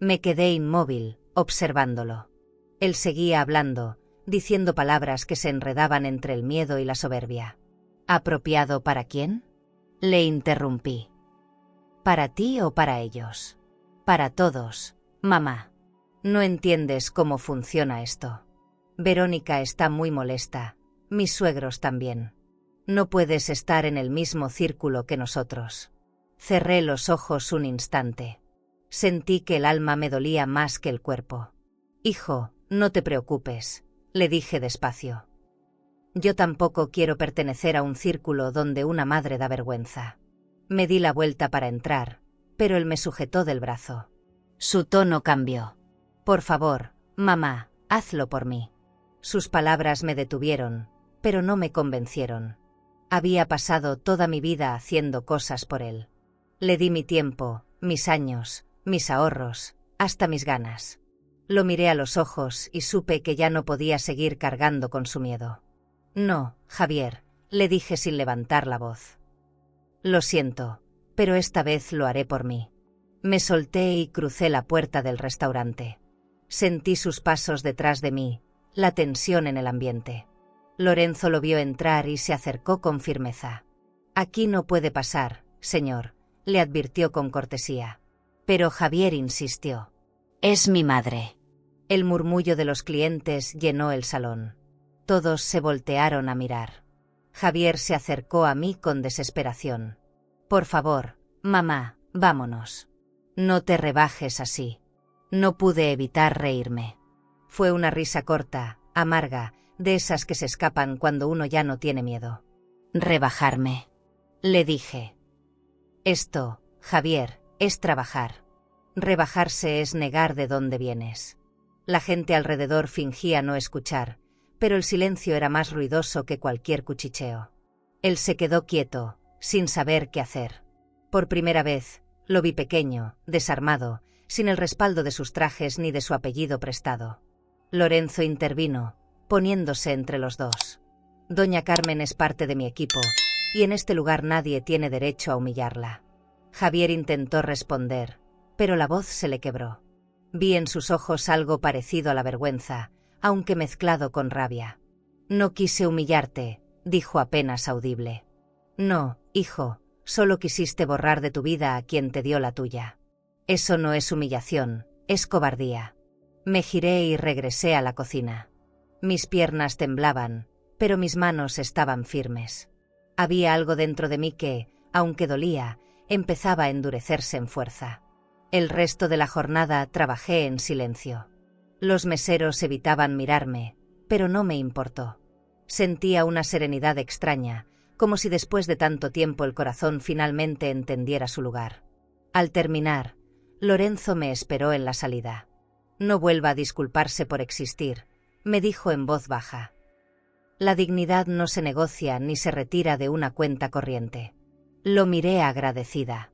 Speaker 1: Me quedé inmóvil, observándolo. Él seguía hablando, diciendo palabras que se enredaban entre el miedo y la soberbia. «¿Apropiado para quién?», le interrumpí. ¿Para ti o para ellos? Para todos, mamá. No entiendes cómo funciona esto. Verónica está muy molesta, mis suegros también. No puedes estar en el mismo círculo que nosotros. Cerré los ojos un instante. Sentí que el alma me dolía más que el cuerpo. Hijo, no te preocupes, le dije despacio. Yo tampoco quiero pertenecer a un círculo donde una madre da vergüenza. Me di la vuelta para entrar, pero él me sujetó del brazo. Su tono cambió. Por favor, mamá, hazlo por mí. Sus palabras me detuvieron, pero no me convencieron. Había pasado toda mi vida haciendo cosas por él. Le di mi tiempo, mis años, mis ahorros, hasta mis ganas. Lo miré a los ojos y supe que ya no podía seguir cargando con su miedo. No, Javier, le dije sin levantar la voz. Lo siento, pero esta vez lo haré por mí. Me solté y crucé la puerta del restaurante. Sentí sus pasos detrás de mí, la tensión en el ambiente. Lorenzo lo vio entrar y se acercó con firmeza. Aquí no puede pasar, señor, le advirtió con cortesía. Pero Javier insistió. Es mi madre. El murmullo de los clientes llenó el salón. Todos se voltearon a mirar. Javier se acercó a mí con desesperación. Por favor, mamá, vámonos. No te rebajes así. No pude evitar reírme. Fue una risa corta, amarga, de esas que se escapan cuando uno ya no tiene miedo. Rebajarme. Le dije. Esto, Javier, es trabajar. Rebajarse es negar de dónde vienes. La gente alrededor fingía no escuchar, pero el silencio era más ruidoso que cualquier cuchicheo. Él se quedó quieto, sin saber qué hacer. Por primera vez, lo vi pequeño, desarmado, sin el respaldo de sus trajes ni de su apellido prestado. Lorenzo intervino, poniéndose entre los dos. Doña Carmen es parte de mi equipo, y en este lugar nadie tiene derecho a humillarla. Javier intentó responder, pero la voz se le quebró. Vi en sus ojos algo parecido a la vergüenza, aunque mezclado con rabia. No quise humillarte, dijo apenas audible. No, hijo, solo quisiste borrar de tu vida a quien te dio la tuya. Eso no es humillación, es cobardía. Me giré y regresé a la cocina. Mis piernas temblaban, pero mis manos estaban firmes. Había algo dentro de mí que, aunque dolía, empezaba a endurecerse en fuerza. El resto de la jornada trabajé en silencio. Los meseros evitaban mirarme, pero no me importó. Sentía una serenidad extraña, como si después de tanto tiempo el corazón finalmente entendiera su lugar. Al terminar, Lorenzo me esperó en la salida. No vuelva a disculparse por existir, me dijo en voz baja. La dignidad no se negocia ni se retira de una cuenta corriente. Lo miré agradecida.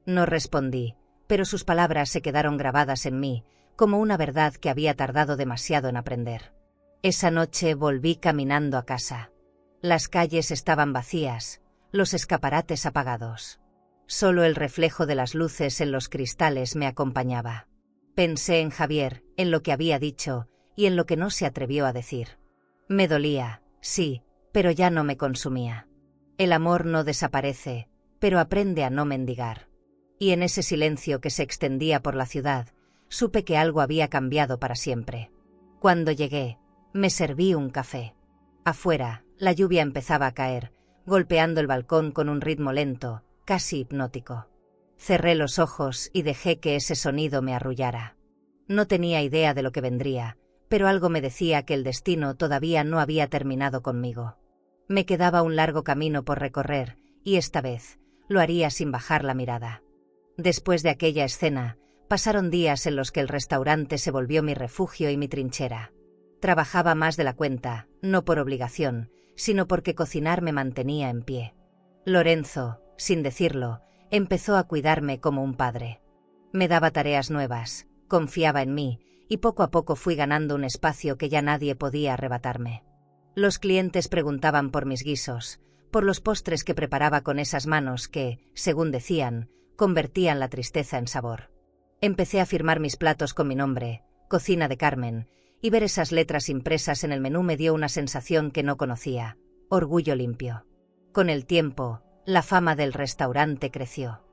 Speaker 1: No respondí, pero sus palabras se quedaron grabadas en mí, como una verdad que había tardado demasiado en aprender. Esa noche volví caminando a casa. Las calles estaban vacías, los escaparates apagados. Solo el reflejo de las luces en los cristales me acompañaba. Pensé en Javier, en lo que había dicho, y en lo que no se atrevió a decir. Me dolía, sí, pero ya no me consumía. El amor no desaparece, pero aprende a no mendigar. Y en ese silencio que se extendía por la ciudad, supe que algo había cambiado para siempre. Cuando llegué, me serví un café. Afuera, la lluvia empezaba a caer, golpeando el balcón con un ritmo lento, casi hipnótico. Cerré los ojos y dejé que ese sonido me arrullara. No tenía idea de lo que vendría, pero algo me decía que el destino todavía no había terminado conmigo. Me quedaba un largo camino por recorrer, y esta vez, lo haría sin bajar la mirada. Después de aquella escena, pasaron días en los que el restaurante se volvió mi refugio y mi trinchera. Trabajaba más de la cuenta, no por obligación, sino porque cocinar me mantenía en pie. Lorenzo, sin decirlo, empezó a cuidarme como un padre. Me daba tareas nuevas, confiaba en mí, y poco a poco fui ganando un espacio que ya nadie podía arrebatarme. Los clientes preguntaban por mis guisos, por los postres que preparaba con esas manos que, según decían, convertían la tristeza en sabor. Empecé a firmar mis platos con mi nombre, Cocina de Carmen, y ver esas letras impresas en el menú me dio una sensación que no conocía, orgullo limpio. Con el tiempo, la fama del restaurante creció.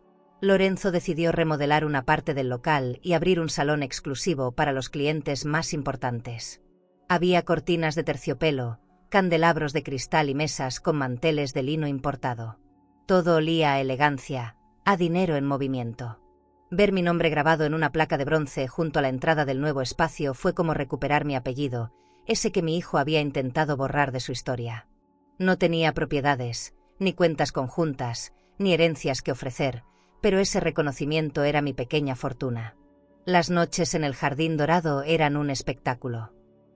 Speaker 1: Lorenzo decidió remodelar una parte del local y abrir un salón exclusivo para los clientes más importantes. Había cortinas de terciopelo, candelabros de cristal y mesas con manteles de lino importado. Todo olía a elegancia, a dinero en movimiento. Ver mi nombre grabado en una placa de bronce junto a la entrada del nuevo espacio fue como recuperar mi apellido, ese que mi hijo había intentado borrar de su historia. No tenía propiedades, ni cuentas conjuntas, ni herencias que ofrecer, pero ese reconocimiento era mi pequeña fortuna. Las noches en el jardín dorado eran un espectáculo.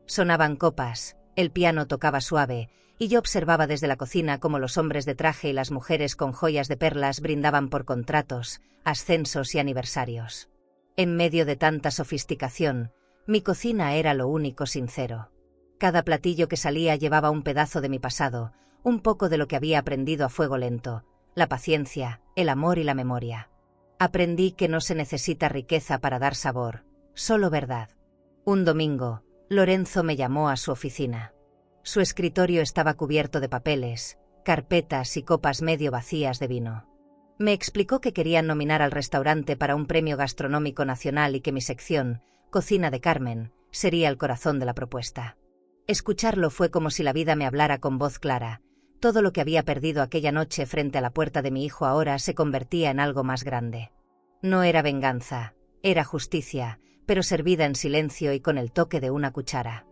Speaker 1: Sonaban copas, el piano tocaba suave, y yo observaba desde la cocina cómo los hombres de traje y las mujeres con joyas de perlas brindaban por contratos, ascensos y aniversarios. En medio de tanta sofisticación, mi cocina era lo único sincero. Cada platillo que salía llevaba un pedazo de mi pasado, un poco de lo que había aprendido a fuego lento, la paciencia, el amor y la memoria. Aprendí que no se necesita riqueza para dar sabor, solo verdad. Un domingo, Lorenzo me llamó a su oficina. Su escritorio estaba cubierto de papeles, carpetas y copas medio vacías de vino. Me explicó que querían nominar al restaurante para un premio gastronómico nacional y que mi sección, Cocina de Carmen, sería el corazón de la propuesta. Escucharlo fue como si la vida me hablara con voz clara. Todo lo que había perdido aquella noche frente a la puerta de mi hijo ahora se convertía en algo más grande. No era venganza, era justicia, pero servida en silencio y con el toque de una cuchara.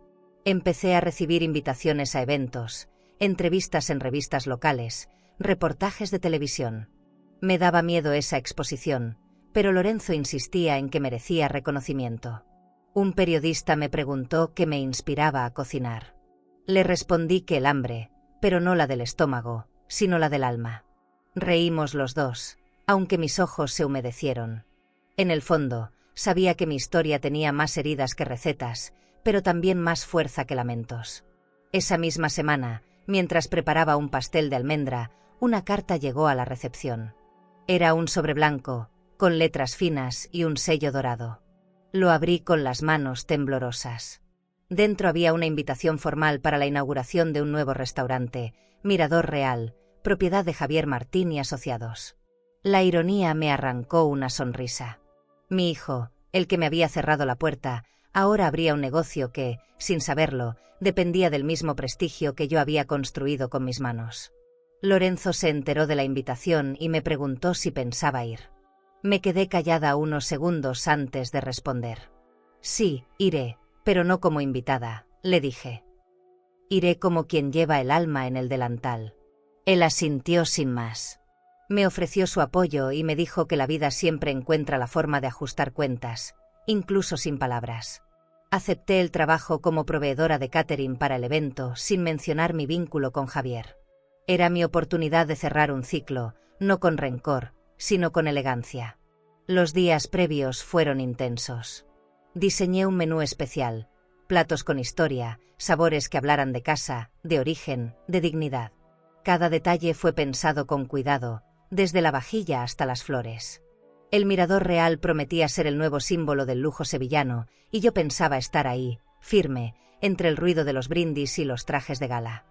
Speaker 1: Empecé a recibir invitaciones a eventos, entrevistas en revistas locales, reportajes de televisión. Me daba miedo esa exposición, pero Lorenzo insistía en que merecía reconocimiento. Un periodista me preguntó qué me inspiraba a cocinar. Le respondí que el hambre, pero no la del estómago, sino la del alma. Reímos los dos, aunque mis ojos se humedecieron. En el fondo, sabía que mi historia tenía más heridas que recetas, pero también más fuerza que lamentos. Esa misma semana, mientras preparaba un pastel de almendra, una carta llegó a la recepción. Era un sobre blanco, con letras finas y un sello dorado. Lo abrí con las manos temblorosas. Dentro había una invitación formal para la inauguración de un nuevo restaurante, Mirador Real, propiedad de Javier Martín y Asociados. La ironía me arrancó una sonrisa. Mi hijo, el que me había cerrado la puerta, ahora abría un negocio que, sin saberlo, dependía del mismo prestigio que yo había construido con mis manos. Lorenzo se enteró de la invitación y me preguntó si pensaba ir. Me quedé callada unos segundos antes de responder. Sí, iré, pero no como invitada, le dije. Iré como quien lleva el alma en el delantal. Él asintió sin más. Me ofreció su apoyo y me dijo que la vida siempre encuentra la forma de ajustar cuentas, incluso sin palabras. Acepté el trabajo como proveedora de catering para el evento sin mencionar mi vínculo con Javier. Era mi oportunidad de cerrar un ciclo, no con rencor, sino con elegancia. Los días previos fueron intensos. Diseñé un menú especial, platos con historia, sabores que hablaran de casa, de origen, de dignidad. Cada detalle fue pensado con cuidado, desde la vajilla hasta las flores. El Mirador Real prometía ser el nuevo símbolo del lujo sevillano, y yo pensaba estar ahí, firme, entre el ruido de los brindis y los trajes de gala.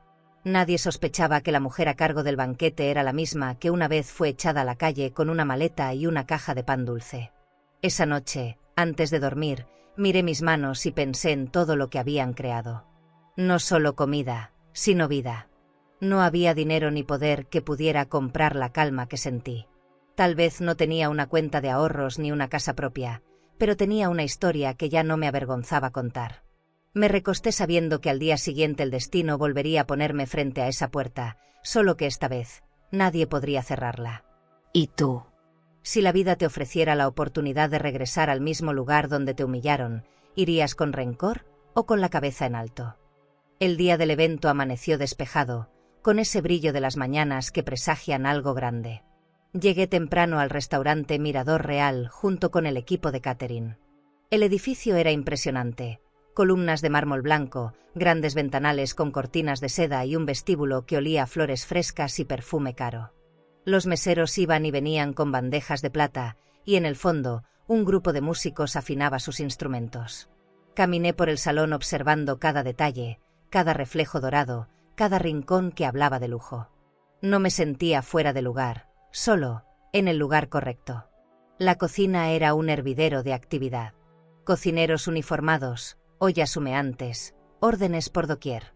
Speaker 1: Nadie sospechaba que la mujer a cargo del banquete era la misma que una vez fue echada a la calle con una maleta y una caja de pan dulce. Esa noche, antes de dormir, miré mis manos y pensé en todo lo que habían creado. No solo comida, sino vida. No había dinero ni poder que pudiera comprar la calma que sentí. Tal vez no tenía una cuenta de ahorros ni una casa propia, pero tenía una historia que ya no me avergonzaba contar. Me recosté sabiendo que al día siguiente el destino volvería a ponerme frente a esa puerta, solo que esta vez nadie podría cerrarla. ¿Y tú? Si la vida te ofreciera la oportunidad de regresar al mismo lugar donde te humillaron, ¿irías con rencor o con la cabeza en alto? El día del evento amaneció despejado, con ese brillo de las mañanas que presagian algo grande. Llegué temprano al restaurante Mirador Real junto con el equipo de catering. El edificio era impresionante. Columnas de mármol blanco, grandes ventanales con cortinas de seda y un vestíbulo que olía a flores frescas y perfume caro. Los meseros iban y venían con bandejas de plata, y en el fondo, un grupo de músicos afinaba sus instrumentos. Caminé por el salón observando cada detalle, cada reflejo dorado, cada rincón que hablaba de lujo. No me sentía fuera de lugar, solo, en el lugar correcto. La cocina era un hervidero de actividad. Cocineros uniformados, ollas humeantes, órdenes por doquier.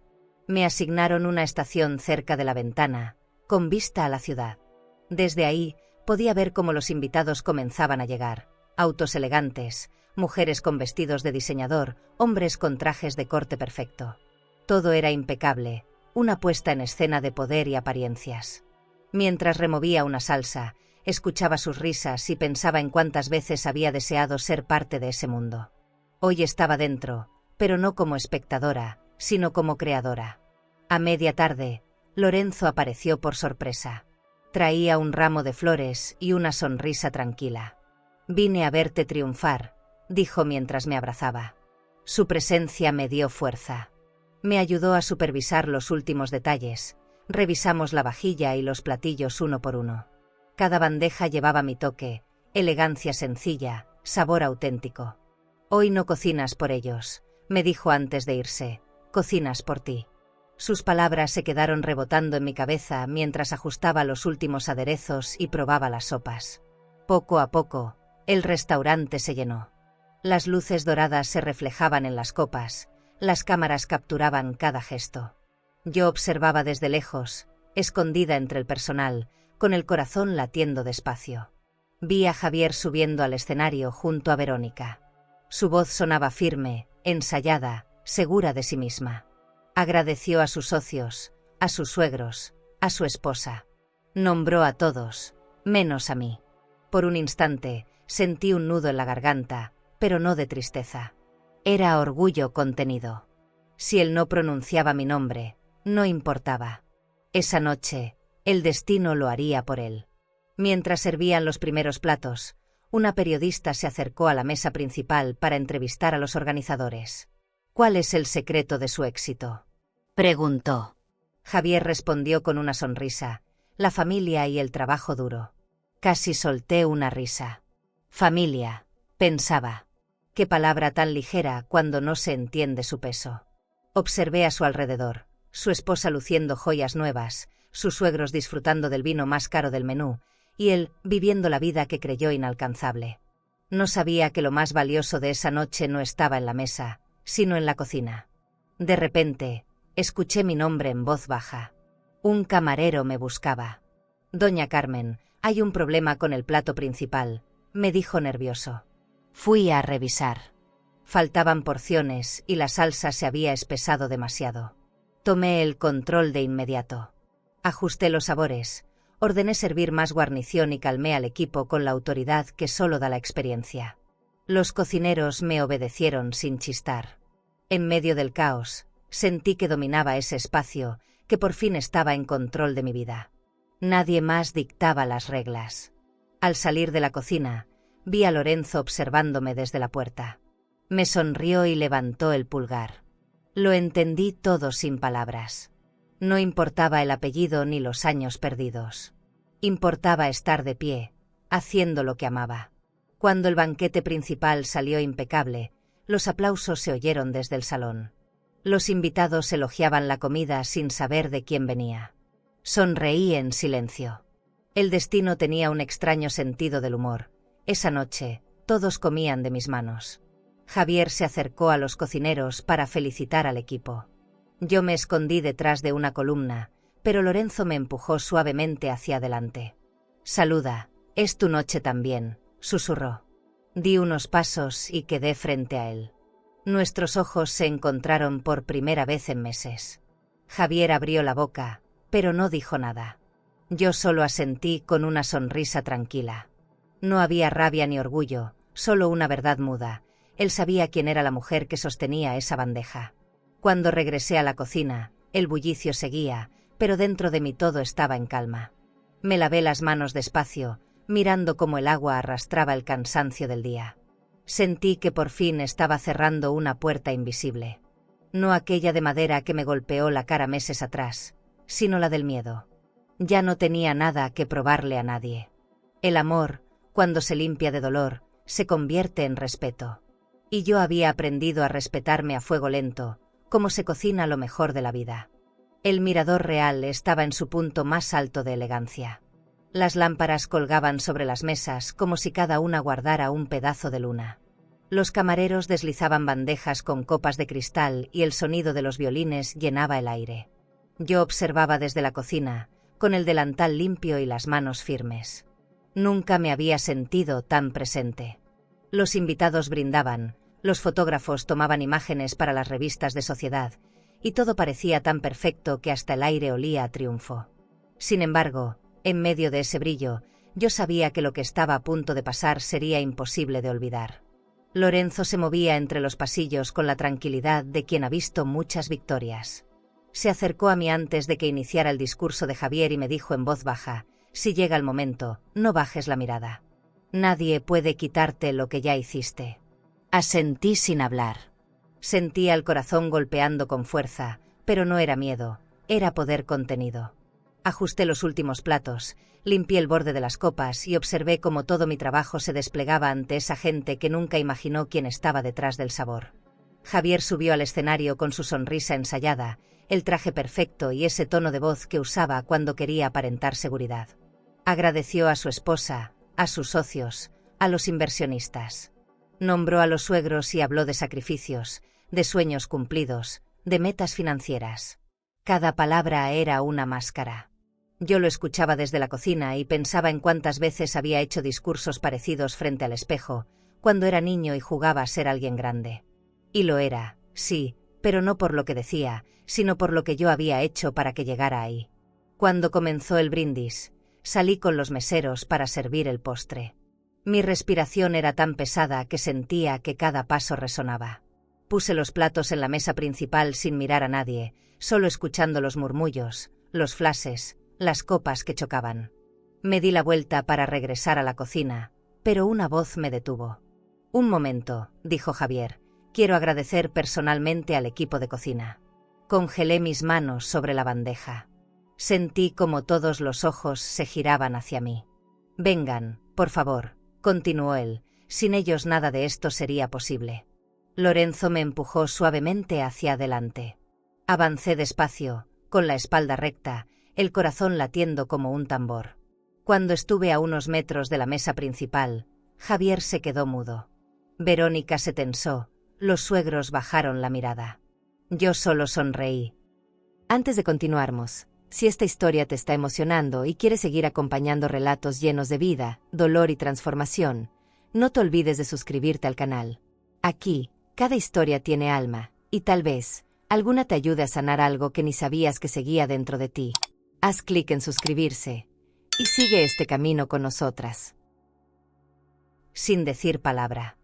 Speaker 1: Me asignaron una estación cerca de la ventana, con vista a la ciudad. Desde ahí, podía ver cómo los invitados comenzaban a llegar. Autos elegantes, mujeres con vestidos de diseñador, hombres con trajes de corte perfecto. Todo era impecable, una puesta en escena de poder y apariencias. Mientras removía una salsa, escuchaba sus risas y pensaba en cuántas veces había deseado ser parte de ese mundo. Hoy estaba dentro, pero no como espectadora, sino como creadora. A media tarde, Lorenzo apareció por sorpresa. Traía un ramo de flores y una sonrisa tranquila. «Vine a verte triunfar», dijo mientras me abrazaba. Su presencia me dio fuerza. Me ayudó a supervisar los últimos detalles. Revisamos la vajilla y los platillos uno por uno. Cada bandeja llevaba mi toque, elegancia sencilla, sabor auténtico. «Hoy no cocinas por ellos», me dijo antes de irse, «cocinas por ti». Sus palabras se quedaron rebotando en mi cabeza mientras ajustaba los últimos aderezos y probaba las sopas. Poco a poco, el restaurante se llenó. Las luces doradas se reflejaban en las copas, las cámaras capturaban cada gesto. Yo observaba desde lejos, escondida entre el personal, con el corazón latiendo despacio. Vi a Javier subiendo al escenario junto a Verónica. Su voz sonaba firme, ensayada, segura de sí misma. Agradeció a sus socios, a sus suegros, a su esposa. Nombró a todos, menos a mí. Por un instante, sentí un nudo en la garganta, pero no de tristeza. Era orgullo contenido. Si él no pronunciaba mi nombre, no importaba. Esa noche, el destino lo haría por él. Mientras servían los primeros platos, una periodista se acercó a la mesa principal para entrevistar a los organizadores. «¿Cuál es el secreto de su éxito?», preguntó. Javier respondió con una sonrisa: «La familia y el trabajo duro». Casi solté una risa. «Familia», pensaba. Qué palabra tan ligera cuando no se entiende su peso. Observé a su alrededor, su esposa luciendo joyas nuevas, sus suegros disfrutando del vino más caro del menú, y él viviendo la vida que creyó inalcanzable. No sabía que lo más valioso de esa noche no estaba en la mesa, sino en la cocina. De repente, escuché mi nombre en voz baja. Un camarero me buscaba. «Doña Carmen, hay un problema con el plato principal», me dijo nervioso. Fui a revisar. Faltaban porciones y la salsa se había espesado demasiado. Tomé el control de inmediato. Ajusté los sabores, ordené servir más guarnición y calmé al equipo con la autoridad que solo da la experiencia. Los cocineros me obedecieron sin chistar. En medio del caos, sentí que dominaba ese espacio, que por fin estaba en control de mi vida. Nadie más dictaba las reglas. Al salir de la cocina, vi a Lorenzo observándome desde la puerta. Me sonrió y levantó el pulgar. Lo entendí todo sin palabras. No importaba el apellido ni los años perdidos. Importaba estar de pie, haciendo lo que amaba. Cuando el banquete principal salió impecable, los aplausos se oyeron desde el salón. Los invitados elogiaban la comida sin saber de quién venía. Sonreí en silencio. El destino tenía un extraño sentido del humor. Esa noche, todos comían de mis manos. Javier se acercó a los cocineros para felicitar al equipo. Yo me escondí detrás de una columna, pero Lorenzo me empujó suavemente hacia adelante. «Saluda, es tu noche también», susurró. Di unos pasos y quedé frente a él. Nuestros ojos se encontraron por primera vez en meses. Javier abrió la boca, pero no dijo nada. Yo solo asentí con una sonrisa tranquila. No había rabia ni orgullo, solo una verdad muda. Él sabía quién era la mujer que sostenía esa bandeja. Cuando regresé a la cocina, el bullicio seguía, pero dentro de mí todo estaba en calma. Me lavé las manos despacio, mirando cómo el agua arrastraba el cansancio del día. Sentí que por fin estaba cerrando una puerta invisible. No aquella de madera que me golpeó la cara meses atrás, sino la del miedo. Ya no tenía nada que probarle a nadie. El amor, cuando se limpia de dolor, se convierte en respeto. Y yo había aprendido a respetarme a fuego lento, como se cocina lo mejor de la vida. El mirador real estaba en su punto más alto de elegancia. Las lámparas colgaban sobre las mesas como si cada una guardara un pedazo de luna. Los camareros deslizaban bandejas con copas de cristal y el sonido de los violines llenaba el aire. Yo observaba desde la cocina, con el delantal limpio y las manos firmes. Nunca me había sentido tan presente. Los invitados brindaban, los fotógrafos tomaban imágenes para las revistas de sociedad, y todo parecía tan perfecto que hasta el aire olía a triunfo. Sin embargo, en medio de ese brillo, yo sabía que lo que estaba a punto de pasar sería imposible de olvidar. Lorenzo se movía entre los pasillos con la tranquilidad de quien ha visto muchas victorias. Se acercó a mí antes de que iniciara el discurso de Javier y me dijo en voz baja: «Si llega el momento, no bajes la mirada. Nadie puede quitarte lo que ya hiciste». Asentí sin hablar. Sentía el corazón golpeando con fuerza, pero no era miedo, era poder contenido. Ajusté los últimos platos, limpié el borde de las copas y observé cómo todo mi trabajo se desplegaba ante esa gente que nunca imaginó quién estaba detrás del sabor. Javier subió al escenario con su sonrisa ensayada, el traje perfecto y ese tono de voz que usaba cuando quería aparentar seguridad. Agradeció a su esposa, a sus socios, a los inversionistas. Nombró a los suegros y habló de sacrificios, de sueños cumplidos, de metas financieras. Cada palabra era una máscara. Yo lo escuchaba desde la cocina y pensaba en cuántas veces había hecho discursos parecidos frente al espejo, cuando era niño y jugaba a ser alguien grande. Y lo era, sí, pero no por lo que decía, sino por lo que yo había hecho para que llegara ahí. Cuando comenzó el brindis, salí con los meseros para servir el postre. Mi respiración era tan pesada que sentía que cada paso resonaba. Puse los platos en la mesa principal sin mirar a nadie, solo escuchando los murmullos, los flashes, las copas que chocaban. Me di la vuelta para regresar a la cocina, pero una voz me detuvo. «Un momento», dijo Javier, «quiero agradecer personalmente al equipo de cocina». Congelé mis manos sobre la bandeja. Sentí como todos los ojos se giraban hacia mí. «Vengan, por favor», continuó él, «sin ellos nada de esto sería posible». Lorenzo me empujó suavemente hacia adelante. Avancé despacio, con la espalda recta, el corazón latiendo como un tambor. Cuando estuve a unos metros de la mesa principal, Javier se quedó mudo. Verónica se tensó, los suegros bajaron la mirada. Yo solo sonreí.
Speaker 2: Antes de continuarmos, si esta historia te está emocionando y quieres seguir acompañando relatos llenos de vida, dolor y transformación, no te olvides de suscribirte al canal. Aquí, cada historia tiene alma, y tal vez, alguna te ayude a sanar algo que ni sabías que seguía dentro de ti. Haz clic en suscribirse, y sigue este camino con nosotras.
Speaker 1: Sin decir palabra.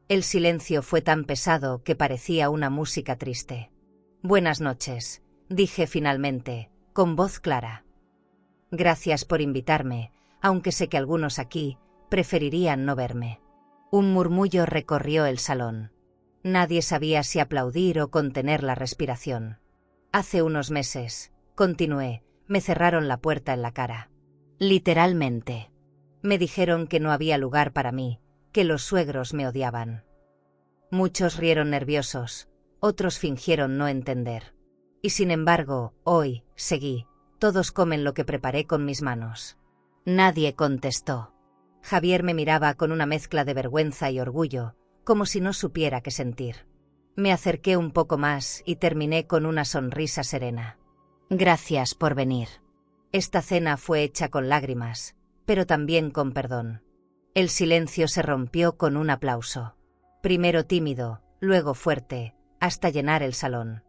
Speaker 1: El silencio fue tan pesado que parecía una música triste. «Buenas noches», dije finalmente, con voz clara. «Gracias por invitarme, aunque sé que algunos aquí preferirían no verme». Un murmullo recorrió el salón. Nadie sabía si aplaudir o contener la respiración. «Hace unos meses», continué, «me cerraron la puerta en la cara. Literalmente. Me dijeron que no había lugar para mí, que los suegros me odiaban». Muchos rieron nerviosos, otros fingieron no entender. Y sin embargo, hoy, seguí, todos comen lo que preparé con mis manos. Nadie contestó. Javier me miraba con una mezcla de vergüenza y orgullo, como si no supiera qué sentir. Me acerqué un poco más y terminé con una sonrisa serena. «Gracias por venir». Esta cena fue hecha con lágrimas, pero también con perdón. El silencio se rompió con un aplauso. Primero tímido, luego fuerte, hasta llenar el salón.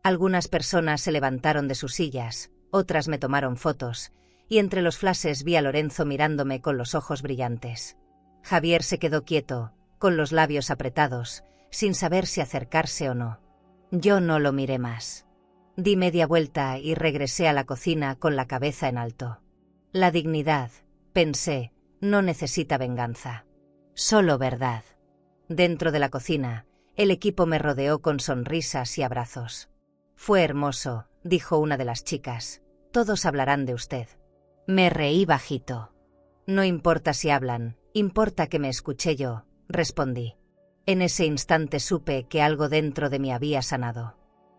Speaker 1: Algunas personas se levantaron de sus sillas, otras me tomaron fotos, y entre los flashes vi a Lorenzo mirándome con los ojos brillantes. Javier se quedó quieto, con los labios apretados, sin saber si acercarse o no. Yo no lo miré más. Di media vuelta y regresé a la cocina con la cabeza en alto. La dignidad, pensé, no necesita venganza. Solo verdad. Dentro de la cocina, el equipo me rodeó con sonrisas y abrazos. «Fue hermoso», dijo una de las chicas. «Todos hablarán de usted». Me reí bajito. «No importa si hablan, importa que me escuché yo», respondí. En ese instante supe que algo dentro de mí había sanado.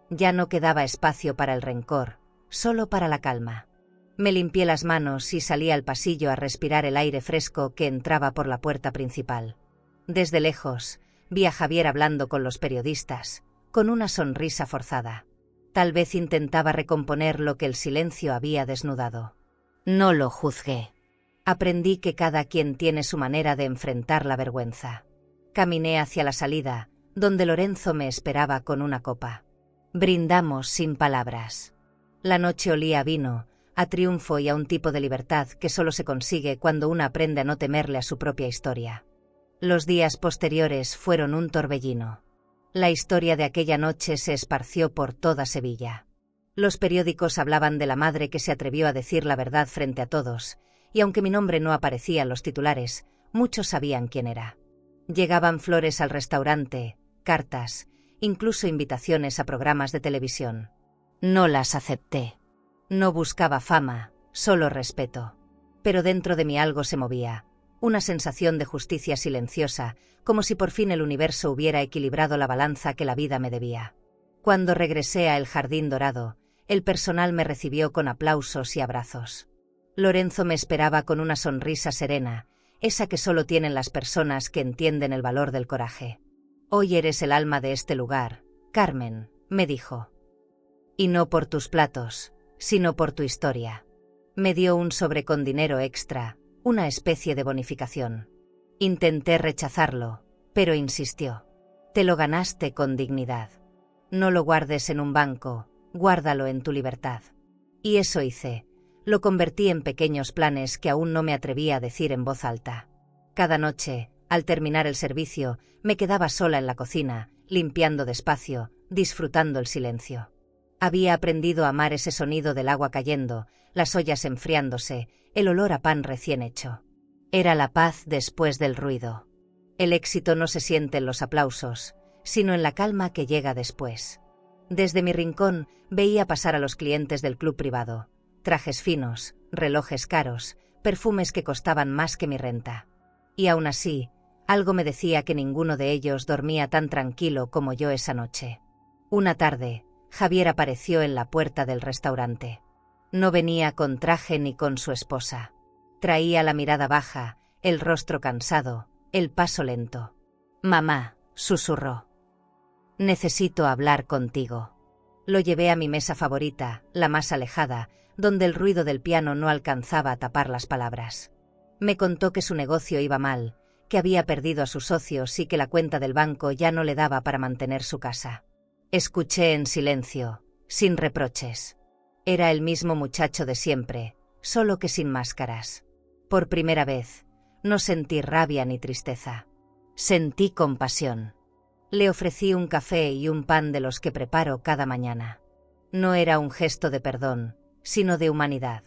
Speaker 1: Ya no quedaba espacio para el rencor, solo para la calma. Me limpié las manos y salí al pasillo a respirar el aire fresco que entraba por la puerta principal. Desde lejos, vi a Javier hablando con los periodistas, con una sonrisa forzada. Tal vez intentaba recomponer lo que el silencio había desnudado. No lo juzgué. Aprendí que cada quien tiene su manera de enfrentar la vergüenza. Caminé hacia la salida, donde Lorenzo me esperaba con una copa. Brindamos sin palabras. La noche olía a vino, a triunfo y a un tipo de libertad que solo se consigue cuando uno aprende a no temerle a su propia historia. Los días posteriores fueron un torbellino. La historia de aquella noche se esparció por toda Sevilla. Los periódicos hablaban de la madre que se atrevió a decir la verdad frente a todos, y aunque mi nombre no aparecía en los titulares, muchos sabían quién era. Llegaban flores al restaurante, cartas, incluso invitaciones a programas de televisión. No las acepté. No buscaba fama, solo respeto. Pero dentro de mí algo se movía, una sensación de justicia silenciosa, como si por fin el universo hubiera equilibrado la balanza que la vida me debía. Cuando regresé a El Jardín Dorado, el personal me recibió con aplausos y abrazos. Lorenzo me esperaba con una sonrisa serena, esa que solo tienen las personas que entienden el valor del coraje. «Hoy eres el alma de este lugar, Carmen», me dijo. «Y no por tus platos, sino por tu historia». Me dio un sobre con dinero extra, una especie de bonificación. Intenté rechazarlo, pero insistió. «Te lo ganaste con dignidad. No lo guardes en un banco, guárdalo en tu libertad». Y eso hice. Lo convertí en pequeños planes que aún no me atrevía a decir en voz alta. Cada noche, al terminar el servicio, me quedaba sola en la cocina, limpiando despacio, disfrutando el silencio. Había aprendido a amar ese sonido del agua cayendo, las ollas enfriándose, el olor a pan recién hecho. Era la paz después del ruido. El éxito no se siente en los aplausos, sino en la calma que llega después. Desde mi rincón veía pasar a los clientes del club privado. Trajes finos, relojes caros, perfumes que costaban más que mi renta. Y aún así, algo me decía que ninguno de ellos dormía tan tranquilo como yo esa noche. Una tarde, Javier apareció en la puerta del restaurante. No venía con traje ni con su esposa. Traía la mirada baja, el rostro cansado, el paso lento. «Mamá», susurró. «Necesito hablar contigo». Lo llevé a mi mesa favorita, la más alejada, donde el ruido del piano no alcanzaba a tapar las palabras. Me contó que su negocio iba mal, que había perdido a sus socios y que la cuenta del banco ya no le daba para mantener su casa. Escuché en silencio, sin reproches. Era el mismo muchacho de siempre, solo que sin máscaras. Por primera vez, no sentí rabia ni tristeza. Sentí compasión. Le ofrecí un café y un pan de los que preparo cada mañana. No era un gesto de perdón, sino de humanidad.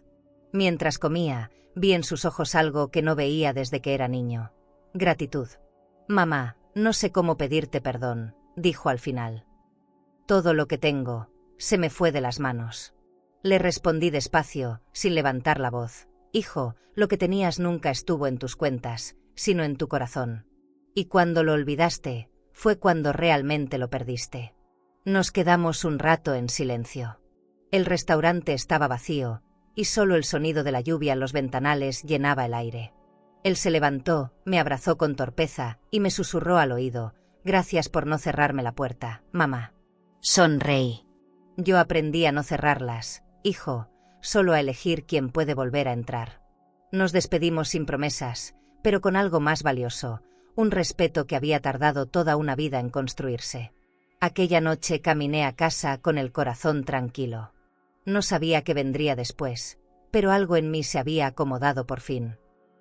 Speaker 1: Mientras comía, vi en sus ojos algo que no veía desde que era niño. Gratitud. «Mamá, no sé cómo pedirte perdón», dijo al final. «Todo lo que tengo, se me fue de las manos». Le respondí despacio, sin levantar la voz. «Hijo, lo que tenías nunca estuvo en tus cuentas, sino en tu corazón. Y cuando lo olvidaste, fue cuando realmente lo perdiste». Nos quedamos un rato en silencio. El restaurante estaba vacío, y solo el sonido de la lluvia en los ventanales llenaba el aire. Él se levantó, me abrazó con torpeza, y me susurró al oído: «Gracias por no cerrarme la puerta, mamá». Sonreí. Yo aprendí a no cerrarlas, hijo, solo a elegir quién puede volver a entrar. Nos despedimos sin promesas, pero con algo más valioso, un respeto que había tardado toda una vida en construirse. Aquella noche caminé a casa con el corazón tranquilo. No sabía qué vendría después, pero algo en mí se había acomodado por fin.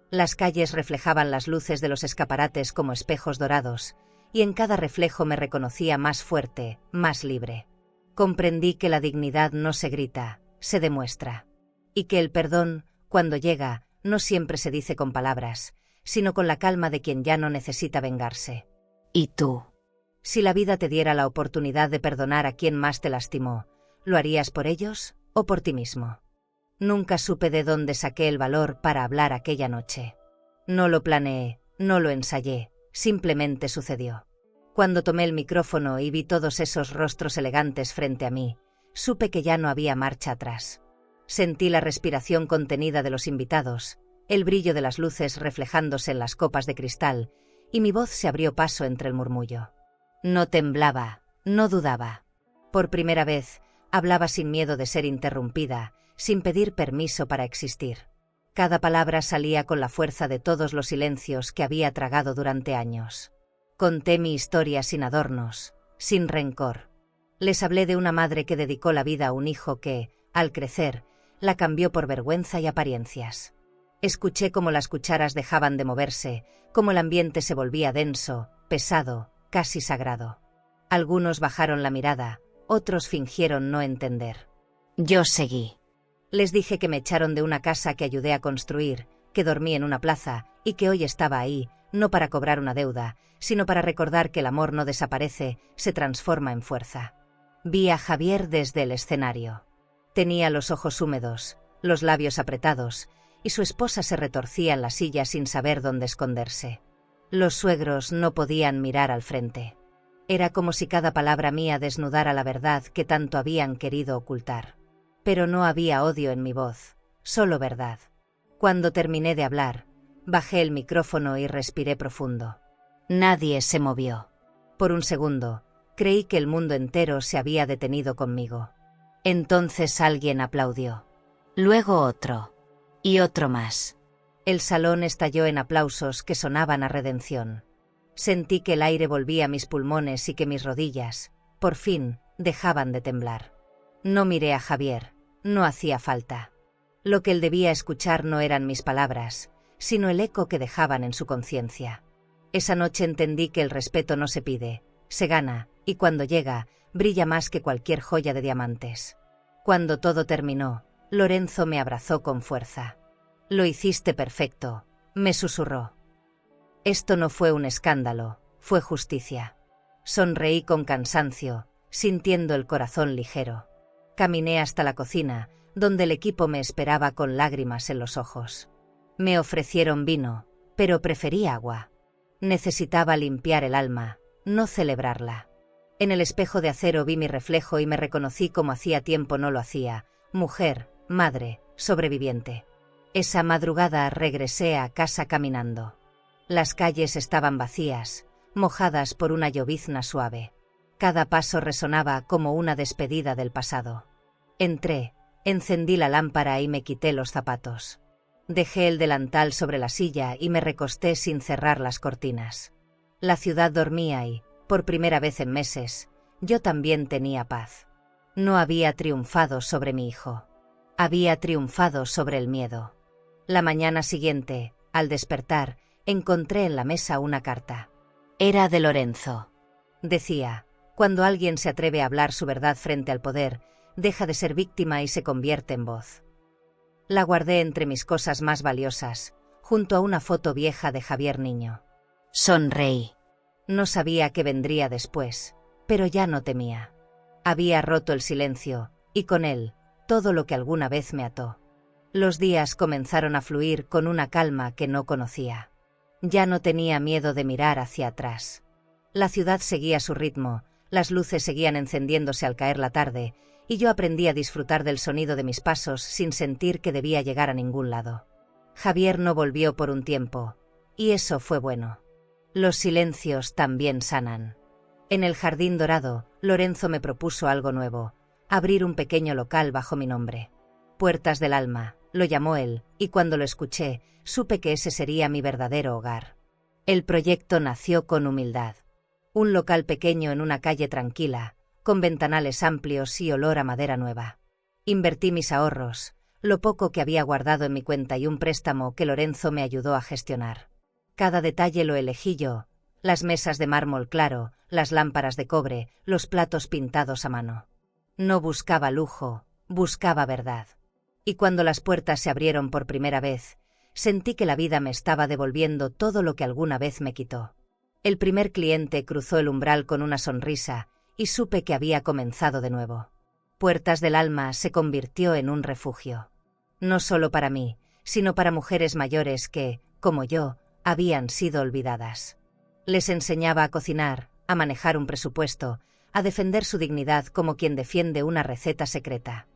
Speaker 1: Las calles reflejaban las luces de los escaparates como espejos dorados, y en cada reflejo me reconocía más fuerte, más libre. Comprendí que la dignidad no se grita, se demuestra. Y que el perdón, cuando llega, no siempre se dice con palabras, sino con la calma de quien ya no necesita vengarse. ¿Y tú? Si la vida te diera la oportunidad de perdonar a quien más te lastimó, ¿lo harías por ellos o por ti mismo? Nunca supe de dónde saqué el valor para hablar aquella noche. No lo planeé, no lo ensayé, simplemente sucedió. Cuando tomé el micrófono y vi todos esos rostros elegantes frente a mí, supe que ya no había marcha atrás. Sentí la respiración contenida de los invitados, el brillo de las luces reflejándose en las copas de cristal, y mi voz se abrió paso entre el murmullo. No temblaba, no dudaba. Por primera vez, hablaba sin miedo de ser interrumpida, sin pedir permiso para existir. Cada palabra salía con la fuerza de todos los silencios que había tragado durante años. Conté mi historia sin adornos, sin rencor. Les hablé de una madre que dedicó la vida a un hijo que, al crecer, la cambió por vergüenza y apariencias. Escuché cómo las cucharas dejaban de moverse, cómo el ambiente se volvía denso, pesado, casi sagrado. Algunos bajaron la mirada, otros fingieron no entender. Yo seguí. Les dije que me echaron de una casa que ayudé a construir, que dormí en una plaza, y que hoy estaba ahí, no para cobrar una deuda, sino para recordar que el amor no desaparece, se transforma en fuerza. Vi a Javier desde el escenario. Tenía los ojos húmedos, los labios apretados, y su esposa se retorcía en la silla sin saber dónde esconderse. Los suegros no podían mirar al frente. Era como si cada palabra mía desnudara la verdad que tanto habían querido ocultar. Pero no había odio en mi voz, solo verdad. Cuando terminé de hablar, bajé el micrófono y respiré profundo. Nadie se movió. Por un segundo, creí que el mundo entero se había detenido conmigo. Entonces alguien aplaudió. Luego otro. Y otro más. El salón estalló en aplausos que sonaban a redención. Sentí que el aire volvía a mis pulmones y que mis rodillas, por fin, dejaban de temblar. No miré a Javier, no hacía falta. Lo que él debía escuchar no eran mis palabras, sino el eco que dejaban en su conciencia. Esa noche entendí que el respeto no se pide, se gana, y cuando llega, brilla más que cualquier joya de diamantes. Cuando todo terminó, Lorenzo me abrazó con fuerza. Lo hiciste perfecto, me susurró. Esto no fue un escándalo, fue justicia. Sonreí con cansancio, sintiendo el corazón ligero. Caminé hasta la cocina, donde el equipo me esperaba con lágrimas en los ojos. Me ofrecieron vino, pero preferí agua. Necesitaba limpiar el alma, no celebrarla. En el espejo de acero vi mi reflejo y me reconocí como hacía tiempo no lo hacía, mujer, madre, sobreviviente. Esa madrugada regresé a casa caminando. Las calles estaban vacías, mojadas por una llovizna suave. Cada paso resonaba como una despedida del pasado. Entré, encendí la lámpara y me quité los zapatos. Dejé el delantal sobre la silla y me recosté sin cerrar las cortinas. La ciudad dormía y, por primera vez en meses, yo también tenía paz. No había triunfado sobre mi hijo. Había triunfado sobre el miedo. La mañana siguiente, al despertar, encontré en la mesa una carta. Era de Lorenzo. Decía, cuando alguien se atreve a hablar su verdad frente al poder, deja de ser víctima y se convierte en voz. La guardé entre mis cosas más valiosas, junto a una foto vieja de Javier niño. Sonreí. No sabía qué vendría después, pero ya no temía. Había roto el silencio, y con él, todo lo que alguna vez me ató. Los días comenzaron a fluir con una calma que no conocía. Ya no tenía miedo de mirar hacia atrás. La ciudad seguía su ritmo, las luces seguían encendiéndose al caer la tarde, y yo aprendí a disfrutar del sonido de mis pasos sin sentir que debía llegar a ningún lado. Javier no volvió por un tiempo, y eso fue bueno. Los silencios también sanan. En el Jardín Dorado, Lorenzo me propuso algo nuevo, abrir un pequeño local bajo mi nombre. Puertas del Alma, lo llamó él, y cuando lo escuché, supe que ese sería mi verdadero hogar. El proyecto nació con humildad. Un local pequeño en una calle tranquila, con ventanales amplios y olor a madera nueva. Invertí mis ahorros, lo poco que había guardado en mi cuenta y un préstamo que Lorenzo me ayudó a gestionar. Cada detalle lo elegí yo, las mesas de mármol claro, las lámparas de cobre, los platos pintados a mano. No buscaba lujo, buscaba verdad. Y cuando las puertas se abrieron por primera vez, sentí que la vida me estaba devolviendo todo lo que alguna vez me quitó. El primer cliente cruzó el umbral con una sonrisa, y supe que había comenzado de nuevo. Puertas del Alma se convirtió en un refugio. No solo para mí, sino para mujeres mayores que, como yo, habían sido olvidadas. Les enseñaba a cocinar, a manejar un presupuesto, a defender su dignidad como quien defiende una receta secreta.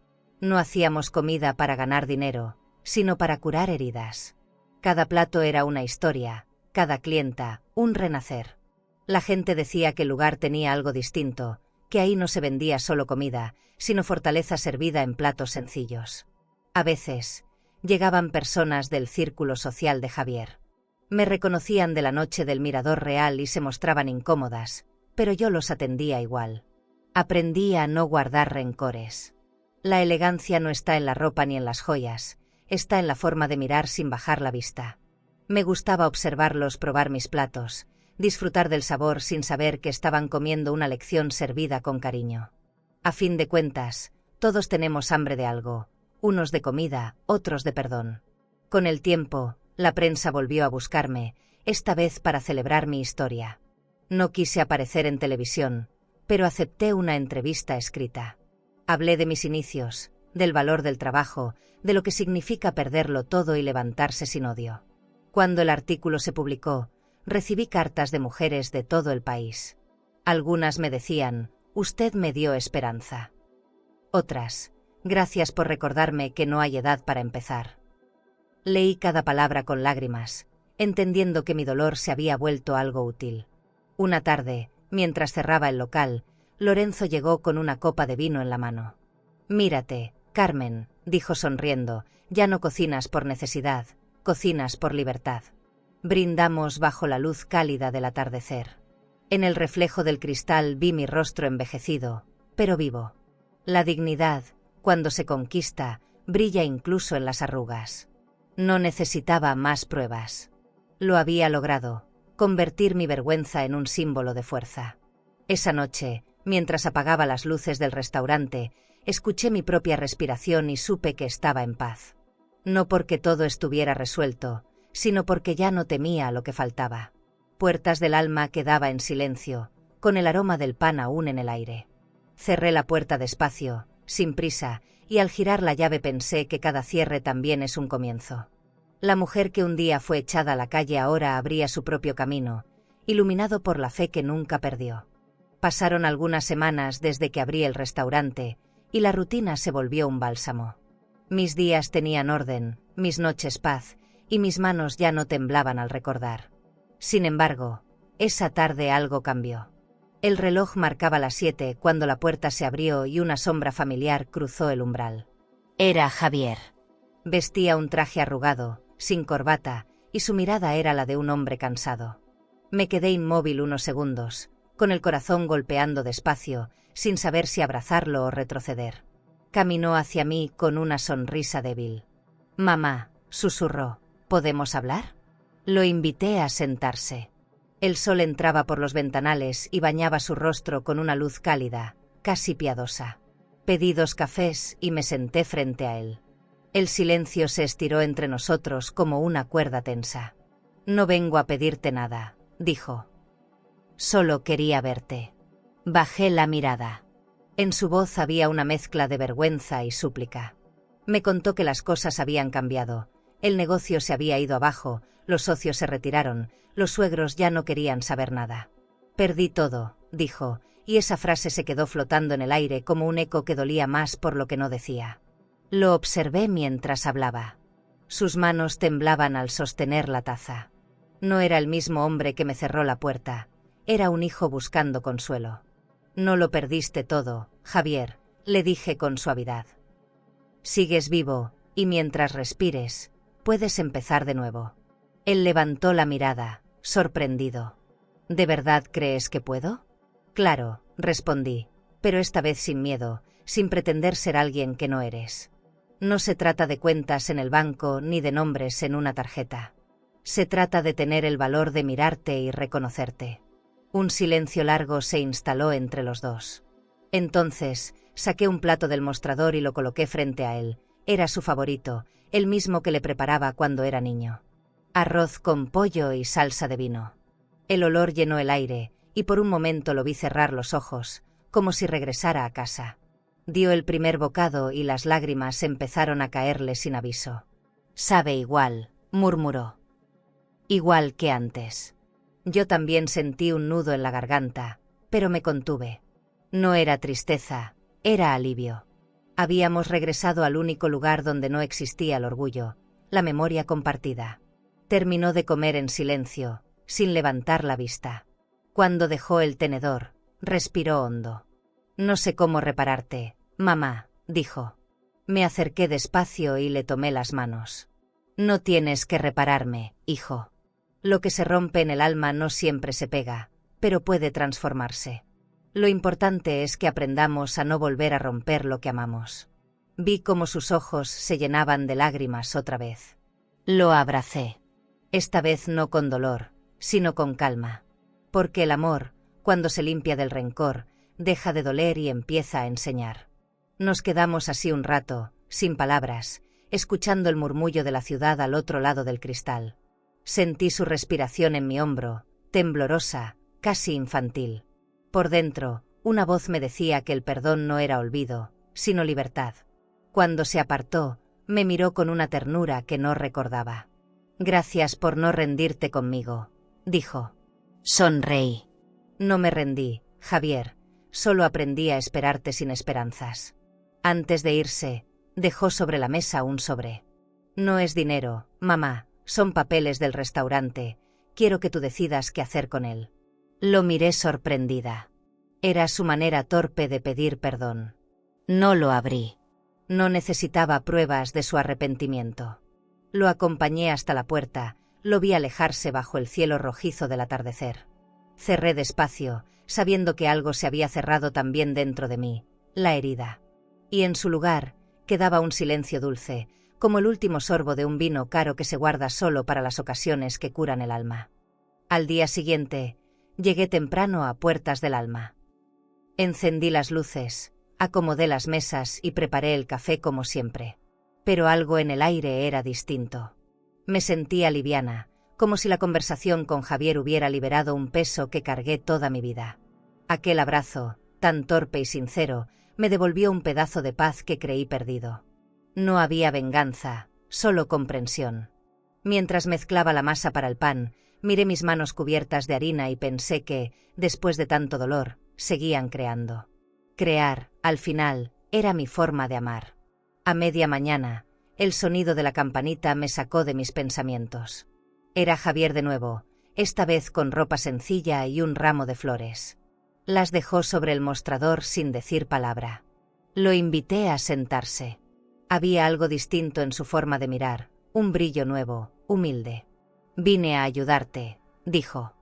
Speaker 1: No hacíamos comida para ganar dinero, sino para curar heridas. Cada plato era una historia, cada clienta, un renacer. La gente decía que el lugar tenía algo distinto, que ahí no se vendía solo comida, sino fortaleza servida en platos sencillos. A veces, llegaban personas del círculo social de Javier. Me reconocían de la noche del Mirador Real y se mostraban incómodas, pero yo los atendía igual. Aprendí a no guardar rencores. La elegancia no está en la ropa ni en las joyas, está en la forma de mirar sin bajar la vista. Me gustaba observarlos probar mis platos, disfrutar del sabor sin saber que estaban comiendo una lección servida con cariño. A fin de cuentas, todos tenemos hambre de algo, unos de comida, otros de perdón. Con el tiempo, la prensa volvió a buscarme, esta vez para celebrar mi historia. No quise aparecer en televisión, pero acepté una entrevista escrita. Hablé de mis inicios, del valor del trabajo, de lo que significa perderlo todo y levantarse sin odio. Cuando el artículo se publicó, recibí cartas de mujeres de todo el país. Algunas me decían, usted me dio esperanza. Otras, gracias por recordarme que no hay edad para empezar. Leí cada palabra con lágrimas, entendiendo que mi dolor se había vuelto algo útil. Una tarde, mientras cerraba el local, Lorenzo llegó con una copa de vino en la mano. Mírate, Carmen, dijo sonriendo, ya no cocinas por necesidad, cocinas por libertad. Brindamos bajo la luz cálida del atardecer. En el reflejo del cristal vi mi rostro envejecido, pero vivo. La dignidad, cuando se conquista, brilla incluso en las arrugas. No necesitaba más pruebas. Lo había logrado, convertir mi vergüenza en un símbolo de fuerza. Esa noche, mientras apagaba las luces del restaurante, escuché mi propia respiración y supe que estaba en paz. No porque todo estuviera resuelto, sino porque ya no temía lo que faltaba. Puertas del alma quedaba en silencio, con el aroma del pan aún en el aire. Cerré la puerta despacio, sin prisa, y al girar la llave pensé que cada cierre también es un comienzo. La mujer que un día fue echada a la calle ahora abría su propio camino, iluminado por la fe que nunca perdió. Pasaron algunas semanas desde que abrí el restaurante, y la rutina se volvió un bálsamo. Mis días tenían orden, mis noches paz, y mis manos ya no temblaban al recordar. Sin embargo, esa tarde algo cambió. El reloj marcaba las 7 cuando la puerta se abrió y una sombra familiar cruzó el umbral. Era Javier. Vestía un traje arrugado, sin corbata, y su mirada era la de un hombre cansado. Me quedé inmóvil unos segundos, con el corazón golpeando despacio, sin saber si abrazarlo o retroceder. Caminó hacia mí con una sonrisa débil. «Mamá», susurró, «¿podemos hablar?». Lo invité a sentarse. El sol entraba por los ventanales y bañaba su rostro con una luz cálida, casi piadosa. Pedí 2 cafés y me senté frente a él. El silencio se estiró entre nosotros como una cuerda tensa. «No vengo a pedirte nada», dijo. «Solo quería verte». Bajé la mirada. En su voz había una mezcla de vergüenza y súplica. Me contó que las cosas habían cambiado. El negocio se había ido abajo, los socios se retiraron, los suegros ya no querían saber nada. «Perdí todo», dijo, y esa frase se quedó flotando en el aire como un eco que dolía más por lo que no decía. Lo observé mientras hablaba. Sus manos temblaban al sostener la taza. No era el mismo hombre que me cerró la puerta, era un hijo buscando consuelo. «No lo perdiste todo, Javier», le dije con suavidad. «Sigues vivo, y mientras respires, puedes empezar de nuevo». Él levantó la mirada, sorprendido. «¿De verdad crees que puedo?». «Claro», respondí, pero esta vez sin miedo, sin pretender ser alguien que no eres. No se trata de cuentas en el banco ni de nombres en una tarjeta. Se trata de tener el valor de mirarte y reconocerte». Un silencio largo se instaló entre los dos. Entonces, saqué un plato del mostrador y lo coloqué frente a él. Era su favorito, el mismo que le preparaba cuando era niño. Arroz con pollo y salsa de vino. El olor llenó el aire, y por un momento lo vi cerrar los ojos, como si regresara a casa. Dio el primer bocado y las lágrimas empezaron a caerle sin aviso. «Sabe igual», murmuró. «Igual que antes». Yo también sentí un nudo en la garganta, pero me contuve. No era tristeza, era alivio. Habíamos regresado al único lugar donde no existía el orgullo, la memoria compartida. Terminó de comer en silencio, sin levantar la vista. Cuando dejó el tenedor, respiró hondo. «No sé cómo repararte, mamá», dijo. Me acerqué despacio y le tomé las manos. «No tienes que repararme, hijo. Lo que se rompe en el alma no siempre se pega, pero puede transformarse. Lo importante es que aprendamos a no volver a romper lo que amamos». Vi cómo sus ojos se llenaban de lágrimas otra vez. Lo abracé. Esta vez no con dolor, sino con calma. Porque el amor, cuando se limpia del rencor, deja de doler y empieza a enseñar. Nos quedamos así un rato, sin palabras, escuchando el murmullo de la ciudad al otro lado del cristal. Sentí su respiración en mi hombro, temblorosa, casi infantil. Por dentro, una voz me decía que el perdón no era olvido, sino libertad. Cuando se apartó, me miró con una ternura que no recordaba. «Gracias por no rendirte conmigo», dijo. Sonreí. No me rendí, Javier, solo aprendí a esperarte sin esperanzas. Antes de irse, dejó sobre la mesa un sobre. «No es dinero, mamá, son papeles del restaurante, quiero que tú decidas qué hacer con él». Lo miré sorprendida. Era su manera torpe de pedir perdón. No lo abrí. No necesitaba pruebas de su arrepentimiento. Lo acompañé hasta la puerta, lo vi alejarse bajo el cielo rojizo del atardecer. Cerré despacio, sabiendo que algo se había cerrado también dentro de mí, la herida. Y en su lugar, quedaba un silencio dulce, como el último sorbo de un vino caro que se guarda solo para las ocasiones que curan el alma. Al día siguiente, llegué temprano a Puertas del Alma. Encendí las luces, acomodé las mesas y preparé el café como siempre. Pero algo en el aire era distinto. Me sentía liviana, como si la conversación con Javier hubiera liberado un peso que cargué toda mi vida. Aquel abrazo, tan torpe y sincero, me devolvió un pedazo de paz que creí perdido. No había venganza, solo comprensión. Mientras mezclaba la masa para el pan, miré mis manos cubiertas de harina y pensé que, después de tanto dolor, seguían creando. Crear, al final, era mi forma de amar. A media mañana, el sonido de la campanita me sacó de mis pensamientos. Era Javier de nuevo, esta vez con ropa sencilla y un ramo de flores. Las dejó sobre el mostrador sin decir palabra. Lo invité a sentarse. Había algo distinto en su forma de mirar, un brillo nuevo, humilde. «Vine a ayudarte», dijo.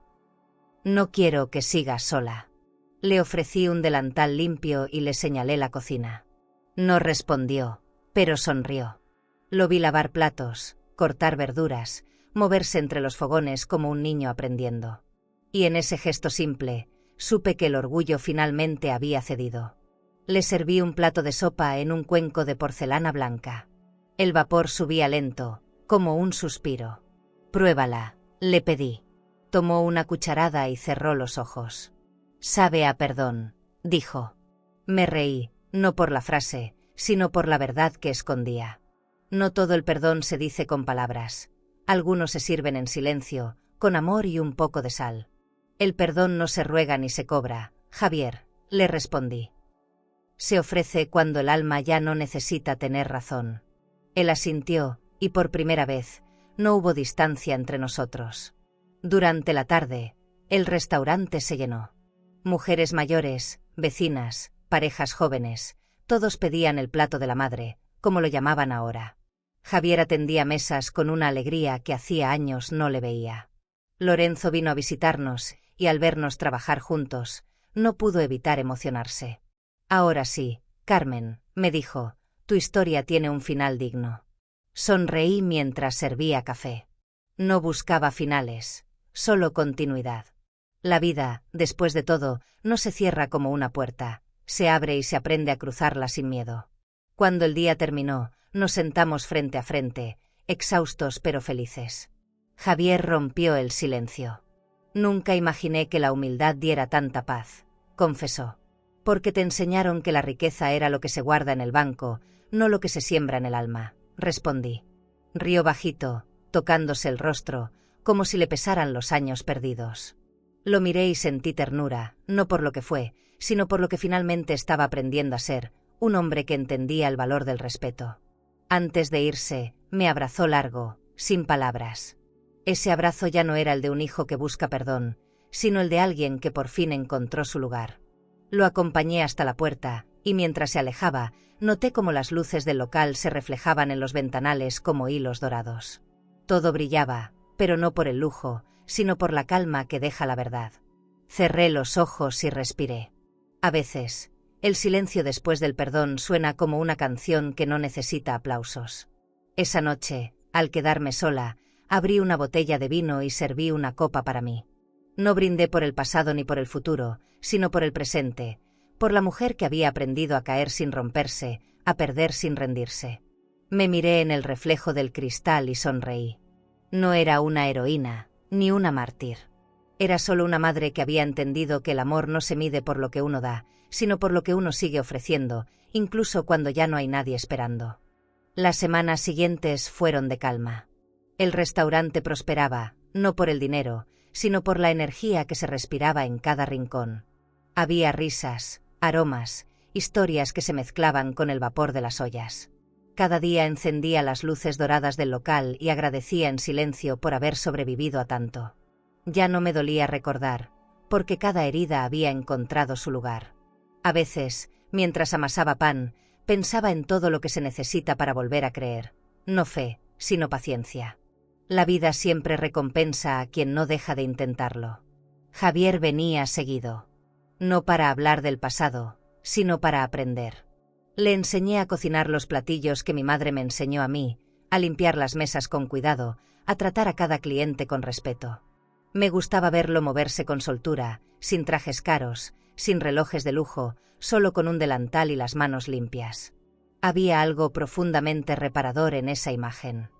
Speaker 1: «No quiero que sigas sola». Le ofrecí un delantal limpio y le señalé la cocina. No respondió, pero sonrió. Lo vi lavar platos, cortar verduras, moverse entre los fogones como un niño aprendiendo. Y en ese gesto simple, supe que el orgullo finalmente había cedido. Le serví un plato de sopa en un cuenco de porcelana blanca. El vapor subía lento, como un suspiro. «Pruébala», le pedí. Tomó una cucharada y cerró los ojos. «Sabe a perdón», dijo. Me reí, no por la frase, sino por la verdad que escondía. No todo el perdón se dice con palabras. Algunos se sirven en silencio, con amor y un poco de sal. El perdón no se ruega ni se cobra, Javier, le respondí. Se ofrece cuando el alma ya no necesita tener razón. Él asintió, y por primera vez, no hubo distancia entre nosotros. Durante la tarde, el restaurante se llenó. Mujeres mayores, vecinas, parejas jóvenes, todos pedían el plato de la madre, como lo llamaban ahora. Javier atendía mesas con una alegría que hacía años no le veía. Lorenzo vino a visitarnos, y al vernos trabajar juntos, no pudo evitar emocionarse. «Ahora sí, Carmen», me dijo, «tu historia tiene un final digno». Sonreí mientras servía café. No buscaba finales, solo continuidad. La vida, después de todo, no se cierra como una puerta, se abre y se aprende a cruzarla sin miedo. Cuando el día terminó, nos sentamos frente a frente, exhaustos pero felices. Javier rompió el silencio. «Nunca imaginé que la humildad diera tanta paz», confesó. «Porque te enseñaron que la riqueza era lo que se guarda en el banco, no lo que se siembra en el alma», respondí. Rió bajito, tocándose el rostro, como si le pesaran los años perdidos. Lo miré y sentí ternura, no por lo que fue, sino por lo que finalmente estaba aprendiendo a ser, un hombre que entendía el valor del respeto. Antes de irse, me abrazó largo, sin palabras. Ese abrazo ya no era el de un hijo que busca perdón, sino el de alguien que por fin encontró su lugar. Lo acompañé hasta la puerta, y mientras se alejaba, noté cómo las luces del local se reflejaban en los ventanales como hilos dorados. Todo brillaba, pero no por el lujo, sino por la calma que deja la verdad. Cerré los ojos y respiré. A veces, el silencio después del perdón suena como una canción que no necesita aplausos. Esa noche, al quedarme sola, abrí una botella de vino y serví una copa para mí. No brindé por el pasado ni por el futuro, sino por el presente, por la mujer que había aprendido a caer sin romperse, a perder sin rendirse. Me miré en el reflejo del cristal y sonreí. No era una heroína, ni una mártir. Era solo una madre que había entendido que el amor no se mide por lo que uno da, sino por lo que uno sigue ofreciendo, incluso cuando ya no hay nadie esperando. Las semanas siguientes fueron de calma. El restaurante prosperaba, no por el dinero, sino por la energía que se respiraba en cada rincón. Había risas, aromas, historias que se mezclaban con el vapor de las ollas. Cada día encendía las luces doradas del local y agradecía en silencio por haber sobrevivido a tanto. Ya no me dolía recordar, porque cada herida había encontrado su lugar. A veces, mientras amasaba pan, pensaba en todo lo que se necesita para volver a creer. No fe, sino paciencia. La vida siempre recompensa a quien no deja de intentarlo. Javier venía seguido. No para hablar del pasado, sino para aprender. Le enseñé a cocinar los platillos que mi madre me enseñó a mí, a limpiar las mesas con cuidado, a tratar a cada cliente con respeto. Me gustaba verlo moverse con soltura, sin trajes caros, sin relojes de lujo, solo con un delantal y las manos limpias. Había algo profundamente reparador en esa imagen.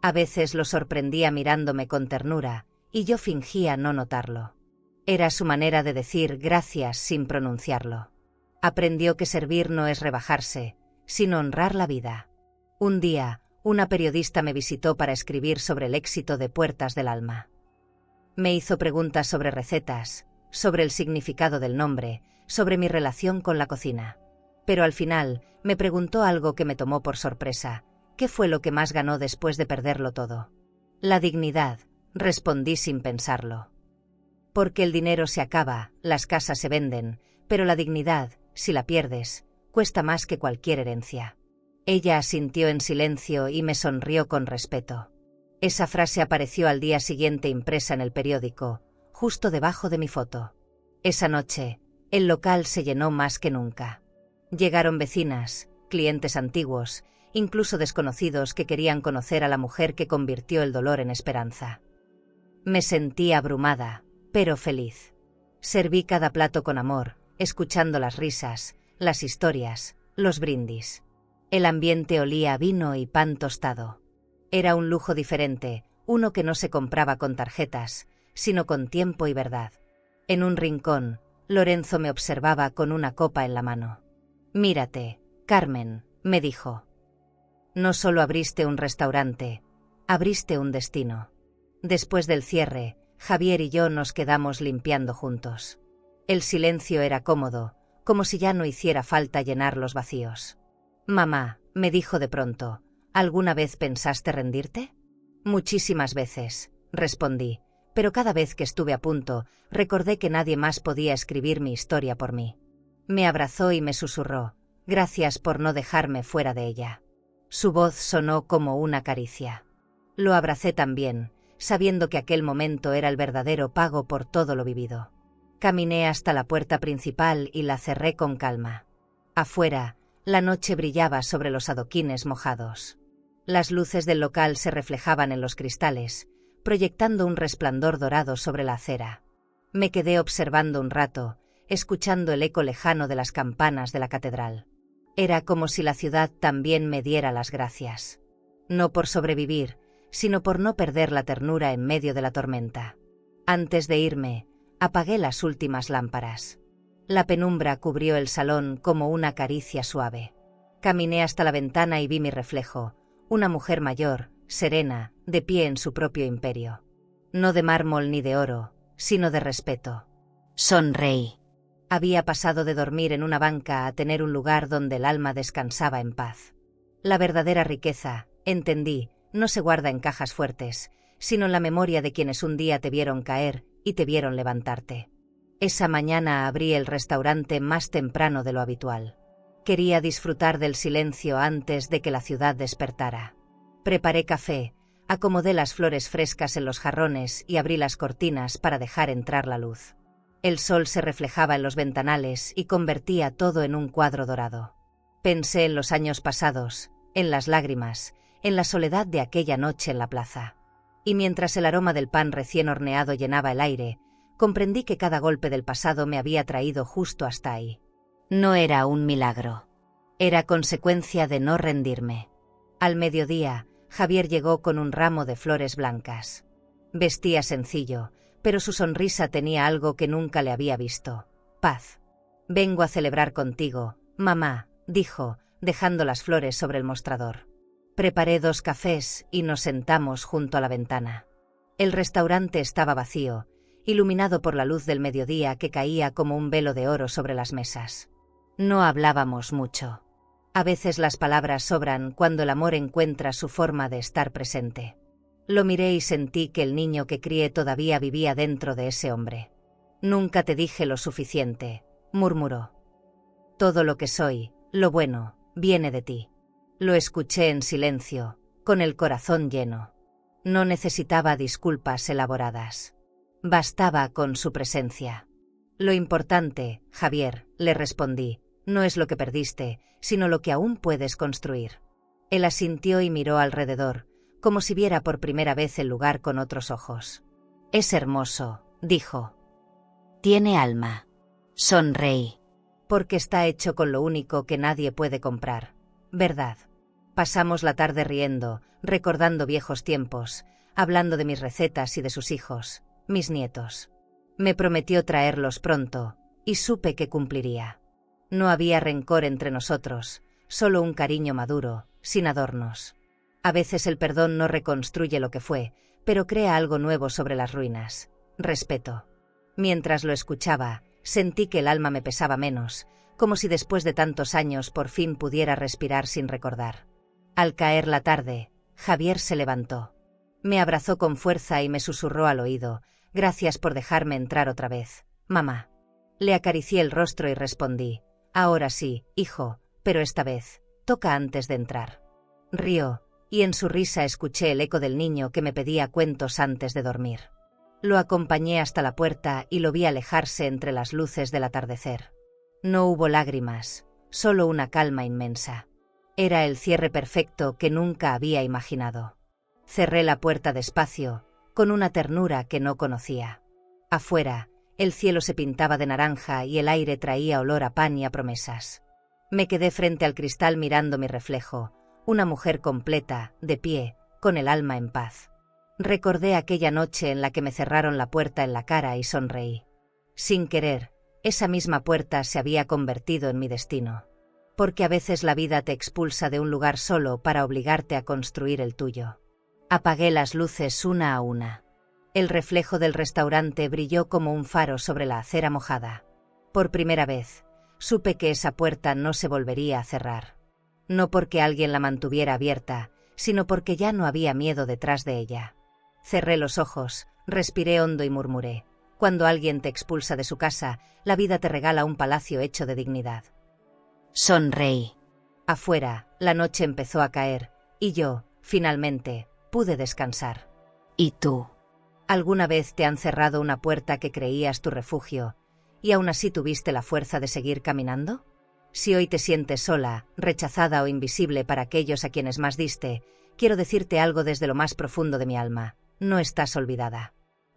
Speaker 1: A veces lo sorprendía mirándome con ternura, y yo fingía no notarlo. Era su manera de decir gracias sin pronunciarlo. Aprendió que servir no es rebajarse, sino honrar la vida. Un día, una periodista me visitó para escribir sobre el éxito de Puertas del Alma. Me hizo preguntas sobre recetas, sobre el significado del nombre, sobre mi relación con la cocina. Pero al final, me preguntó algo que me tomó por sorpresa. ¿Qué fue lo que más ganó después de perderlo todo? La dignidad, respondí sin pensarlo. Porque el dinero se acaba, las casas se venden, pero la dignidad, si la pierdes, cuesta más que cualquier herencia. Ella asintió en silencio y me sonrió con respeto. Esa frase apareció al día siguiente impresa en el periódico, justo debajo de mi foto. Esa noche, el local se llenó más que nunca. Llegaron vecinas, clientes antiguos, incluso desconocidos que querían conocer a la mujer que convirtió el dolor en esperanza. Me sentí abrumada, pero feliz. Serví cada plato con amor, escuchando las risas, las historias, los brindis. El ambiente olía a vino y pan tostado. Era un lujo diferente, uno que no se compraba con tarjetas, sino con tiempo y verdad. En un rincón, Lorenzo me observaba con una copa en la mano. «Mírate, Carmen», me dijo. «No solo abriste un restaurante, abriste un destino». Después del cierre, Javier y yo nos quedamos limpiando juntos. El silencio era cómodo, como si ya no hiciera falta llenar los vacíos. «Mamá», me dijo de pronto, «¿alguna vez pensaste rendirte?» «Muchísimas veces», respondí, pero cada vez que estuve a punto, recordé que nadie más podía escribir mi historia por mí. Me abrazó y me susurró, «Gracias por no dejarme fuera de ella». Su voz sonó como una caricia. Lo abracé también, sabiendo que aquel momento era el verdadero pago por todo lo vivido. Caminé hasta la puerta principal y la cerré con calma. Afuera, la noche brillaba sobre los adoquines mojados. Las luces del local se reflejaban en los cristales, proyectando un resplandor dorado sobre la acera. Me quedé observando un rato, escuchando el eco lejano de las campanas de la catedral. Era como si la ciudad también me diera las gracias. No por sobrevivir, sino por no perder la ternura en medio de la tormenta. Antes de irme, apagué las últimas lámparas. La penumbra cubrió el salón como una caricia suave. Caminé hasta la ventana y vi mi reflejo, una mujer mayor, serena, de pie en su propio imperio. No de mármol ni de oro, sino de respeto. Sonreí. Había pasado de dormir en una banca a tener un lugar donde el alma descansaba en paz. La verdadera riqueza, entendí, no se guarda en cajas fuertes, sino en la memoria de quienes un día te vieron caer y te vieron levantarte. Esa mañana abrí el restaurante más temprano de lo habitual. Quería disfrutar del silencio antes de que la ciudad despertara. Preparé café, acomodé las flores frescas en los jarrones y abrí las cortinas para dejar entrar la luz. El sol se reflejaba en los ventanales y convertía todo en un cuadro dorado. Pensé en los años pasados, en las lágrimas, en la soledad de aquella noche en la plaza. Y mientras el aroma del pan recién horneado llenaba el aire, comprendí que cada golpe del pasado me había traído justo hasta ahí. No era un milagro. Era consecuencia de no rendirme. Al mediodía, Javier llegó con un ramo de flores blancas. Vestía sencillo, pero su sonrisa tenía algo que nunca le había visto: paz. «Vengo a celebrar contigo, mamá», dijo, dejando las flores sobre el mostrador. Preparé 2 cafés y nos sentamos junto a la ventana. El restaurante estaba vacío, iluminado por la luz del mediodía que caía como un velo de oro sobre las mesas. No hablábamos mucho. A veces las palabras sobran cuando el amor encuentra su forma de estar presente. Lo miré y sentí que el niño que crié todavía vivía dentro de ese hombre. «Nunca te dije lo suficiente», murmuró. «Todo lo que soy, lo bueno, viene de ti». Lo escuché en silencio, con el corazón lleno. No necesitaba disculpas elaboradas. Bastaba con su presencia. «Lo importante, Javier», le respondí, «no es lo que perdiste, sino lo que aún puedes construir». Él asintió y miró alrededor, como si viera por primera vez el lugar con otros ojos. «Es hermoso», dijo. «Tiene alma». Sonreí. «Porque está hecho con lo único que nadie puede comprar, ¿verdad?» Pasamos la tarde riendo, recordando viejos tiempos, hablando de mis recetas y de sus hijos, mis nietos. Me prometió traerlos pronto, y supe que cumpliría. No había rencor entre nosotros, solo un cariño maduro, sin adornos. A veces el perdón no reconstruye lo que fue, pero crea algo nuevo sobre las ruinas: respeto. Mientras lo escuchaba, sentí que el alma me pesaba menos, como si después de tantos años por fin pudiera respirar sin recordar. Al caer la tarde, Javier se levantó. Me abrazó con fuerza y me susurró al oído: «Gracias por dejarme entrar otra vez, mamá». Le acaricié el rostro y respondí: «Ahora sí, hijo, pero esta vez, toca antes de entrar». Rió, y en su risa escuché el eco del niño que me pedía cuentos antes de dormir. Lo acompañé hasta la puerta y lo vi alejarse entre las luces del atardecer. No hubo lágrimas, solo una calma inmensa. Era el cierre perfecto que nunca había imaginado. Cerré la puerta despacio, con una ternura que no conocía. Afuera, el cielo se pintaba de naranja y el aire traía olor a pan y a promesas. Me quedé frente al cristal mirando mi reflejo, una mujer completa, de pie, con el alma en paz. Recordé aquella noche en la que me cerraron la puerta en la cara y sonreí. Sin querer, esa misma puerta se había convertido en mi destino. Porque a veces la vida te expulsa de un lugar solo para obligarte a construir el tuyo. Apagué las luces una a una. El reflejo del restaurante brilló como un faro sobre la acera mojada. Por primera vez, supe que esa puerta no se volvería a cerrar. No porque alguien la mantuviera abierta, sino porque ya no había miedo detrás de ella. Cerré los ojos, respiré hondo y murmuré: «Cuando alguien te expulsa de su casa, la vida te regala un palacio hecho de dignidad». Sonreí. Afuera, la noche empezó a caer, y yo, finalmente, pude descansar. ¿Y tú? ¿Alguna vez te han cerrado una puerta que creías tu refugio, y aún así tuviste la fuerza de seguir caminando? Si hoy te sientes sola, rechazada o invisible para aquellos a quienes más diste, quiero decirte algo desde lo más profundo de mi alma: no estás olvidada.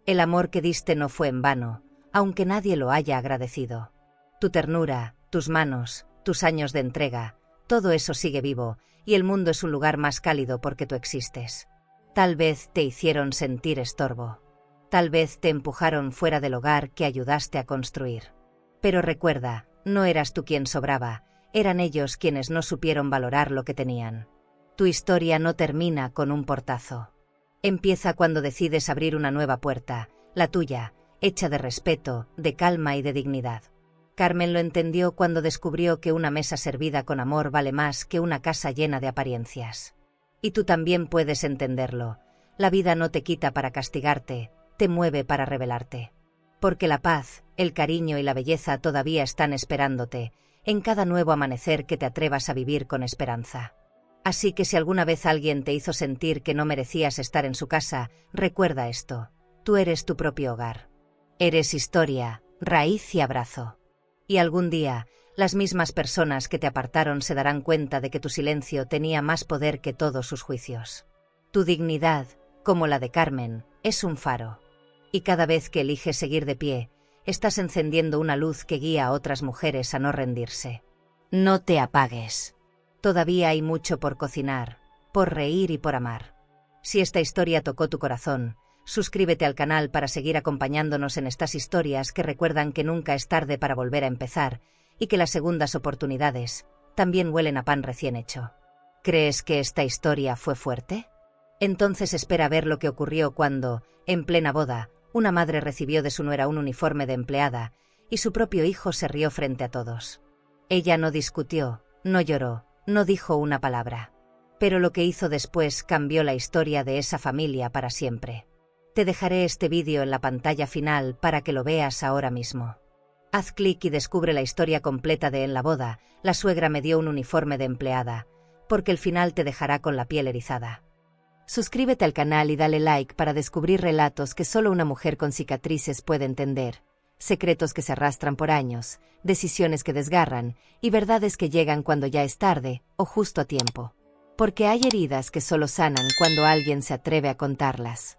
Speaker 1: El amor que diste no fue en vano, aunque nadie lo haya agradecido. Tu ternura, tus manos, tus años de entrega, todo eso sigue vivo, y el mundo es un lugar más cálido porque tú existes. Tal vez te hicieron sentir estorbo. Tal vez te empujaron fuera del hogar que ayudaste a construir. Pero recuerda, no eras tú quien sobraba, eran ellos quienes no supieron valorar lo que tenían. Tu historia no termina con un portazo. Empieza cuando decides abrir una nueva puerta, la tuya, hecha de respeto, de calma y de dignidad. Carmen lo entendió cuando descubrió que una mesa servida con amor vale más que una casa llena de apariencias. Y tú también puedes entenderlo. La vida no te quita para castigarte, te mueve para revelarte. Porque la paz, el cariño y la belleza todavía están esperándote, en cada nuevo amanecer que te atrevas a vivir con esperanza. Así que si alguna vez alguien te hizo sentir que no merecías estar en su casa, recuerda esto: tú eres tu propio hogar. Eres historia, raíz y abrazo. Y algún día, las mismas personas que te apartaron se darán cuenta de que tu silencio tenía más poder que todos sus juicios. Tu dignidad, como la de Carmen, es un faro. Y cada vez que eliges seguir de pie, estás encendiendo una luz que guía a otras mujeres a no rendirse. No te apagues. Todavía hay mucho por cocinar, por reír y por amar. Si esta historia tocó tu corazón, suscríbete al canal para seguir acompañándonos en estas historias que recuerdan que nunca es tarde para volver a empezar y que las segundas oportunidades también huelen a pan recién hecho. ¿Crees que esta historia fue fuerte? Entonces espera ver lo que ocurrió cuando, en plena boda, una madre recibió de su nuera un uniforme de empleada y su propio hijo se rió frente a todos. Ella no discutió, no lloró, no dijo una palabra. Pero lo que hizo después cambió la historia de esa familia para siempre. Te dejaré este vídeo en la pantalla final para que lo veas ahora mismo. Haz clic y descubre la historia completa de En la boda, la suegra me dio un uniforme de empleada, porque el final te dejará con la piel erizada. Suscríbete al canal y dale like para descubrir relatos que solo una mujer con cicatrices puede entender, secretos que se arrastran por años, decisiones que desgarran y verdades que llegan cuando ya es tarde o justo a tiempo. Porque hay heridas que solo sanan cuando alguien se atreve a contarlas.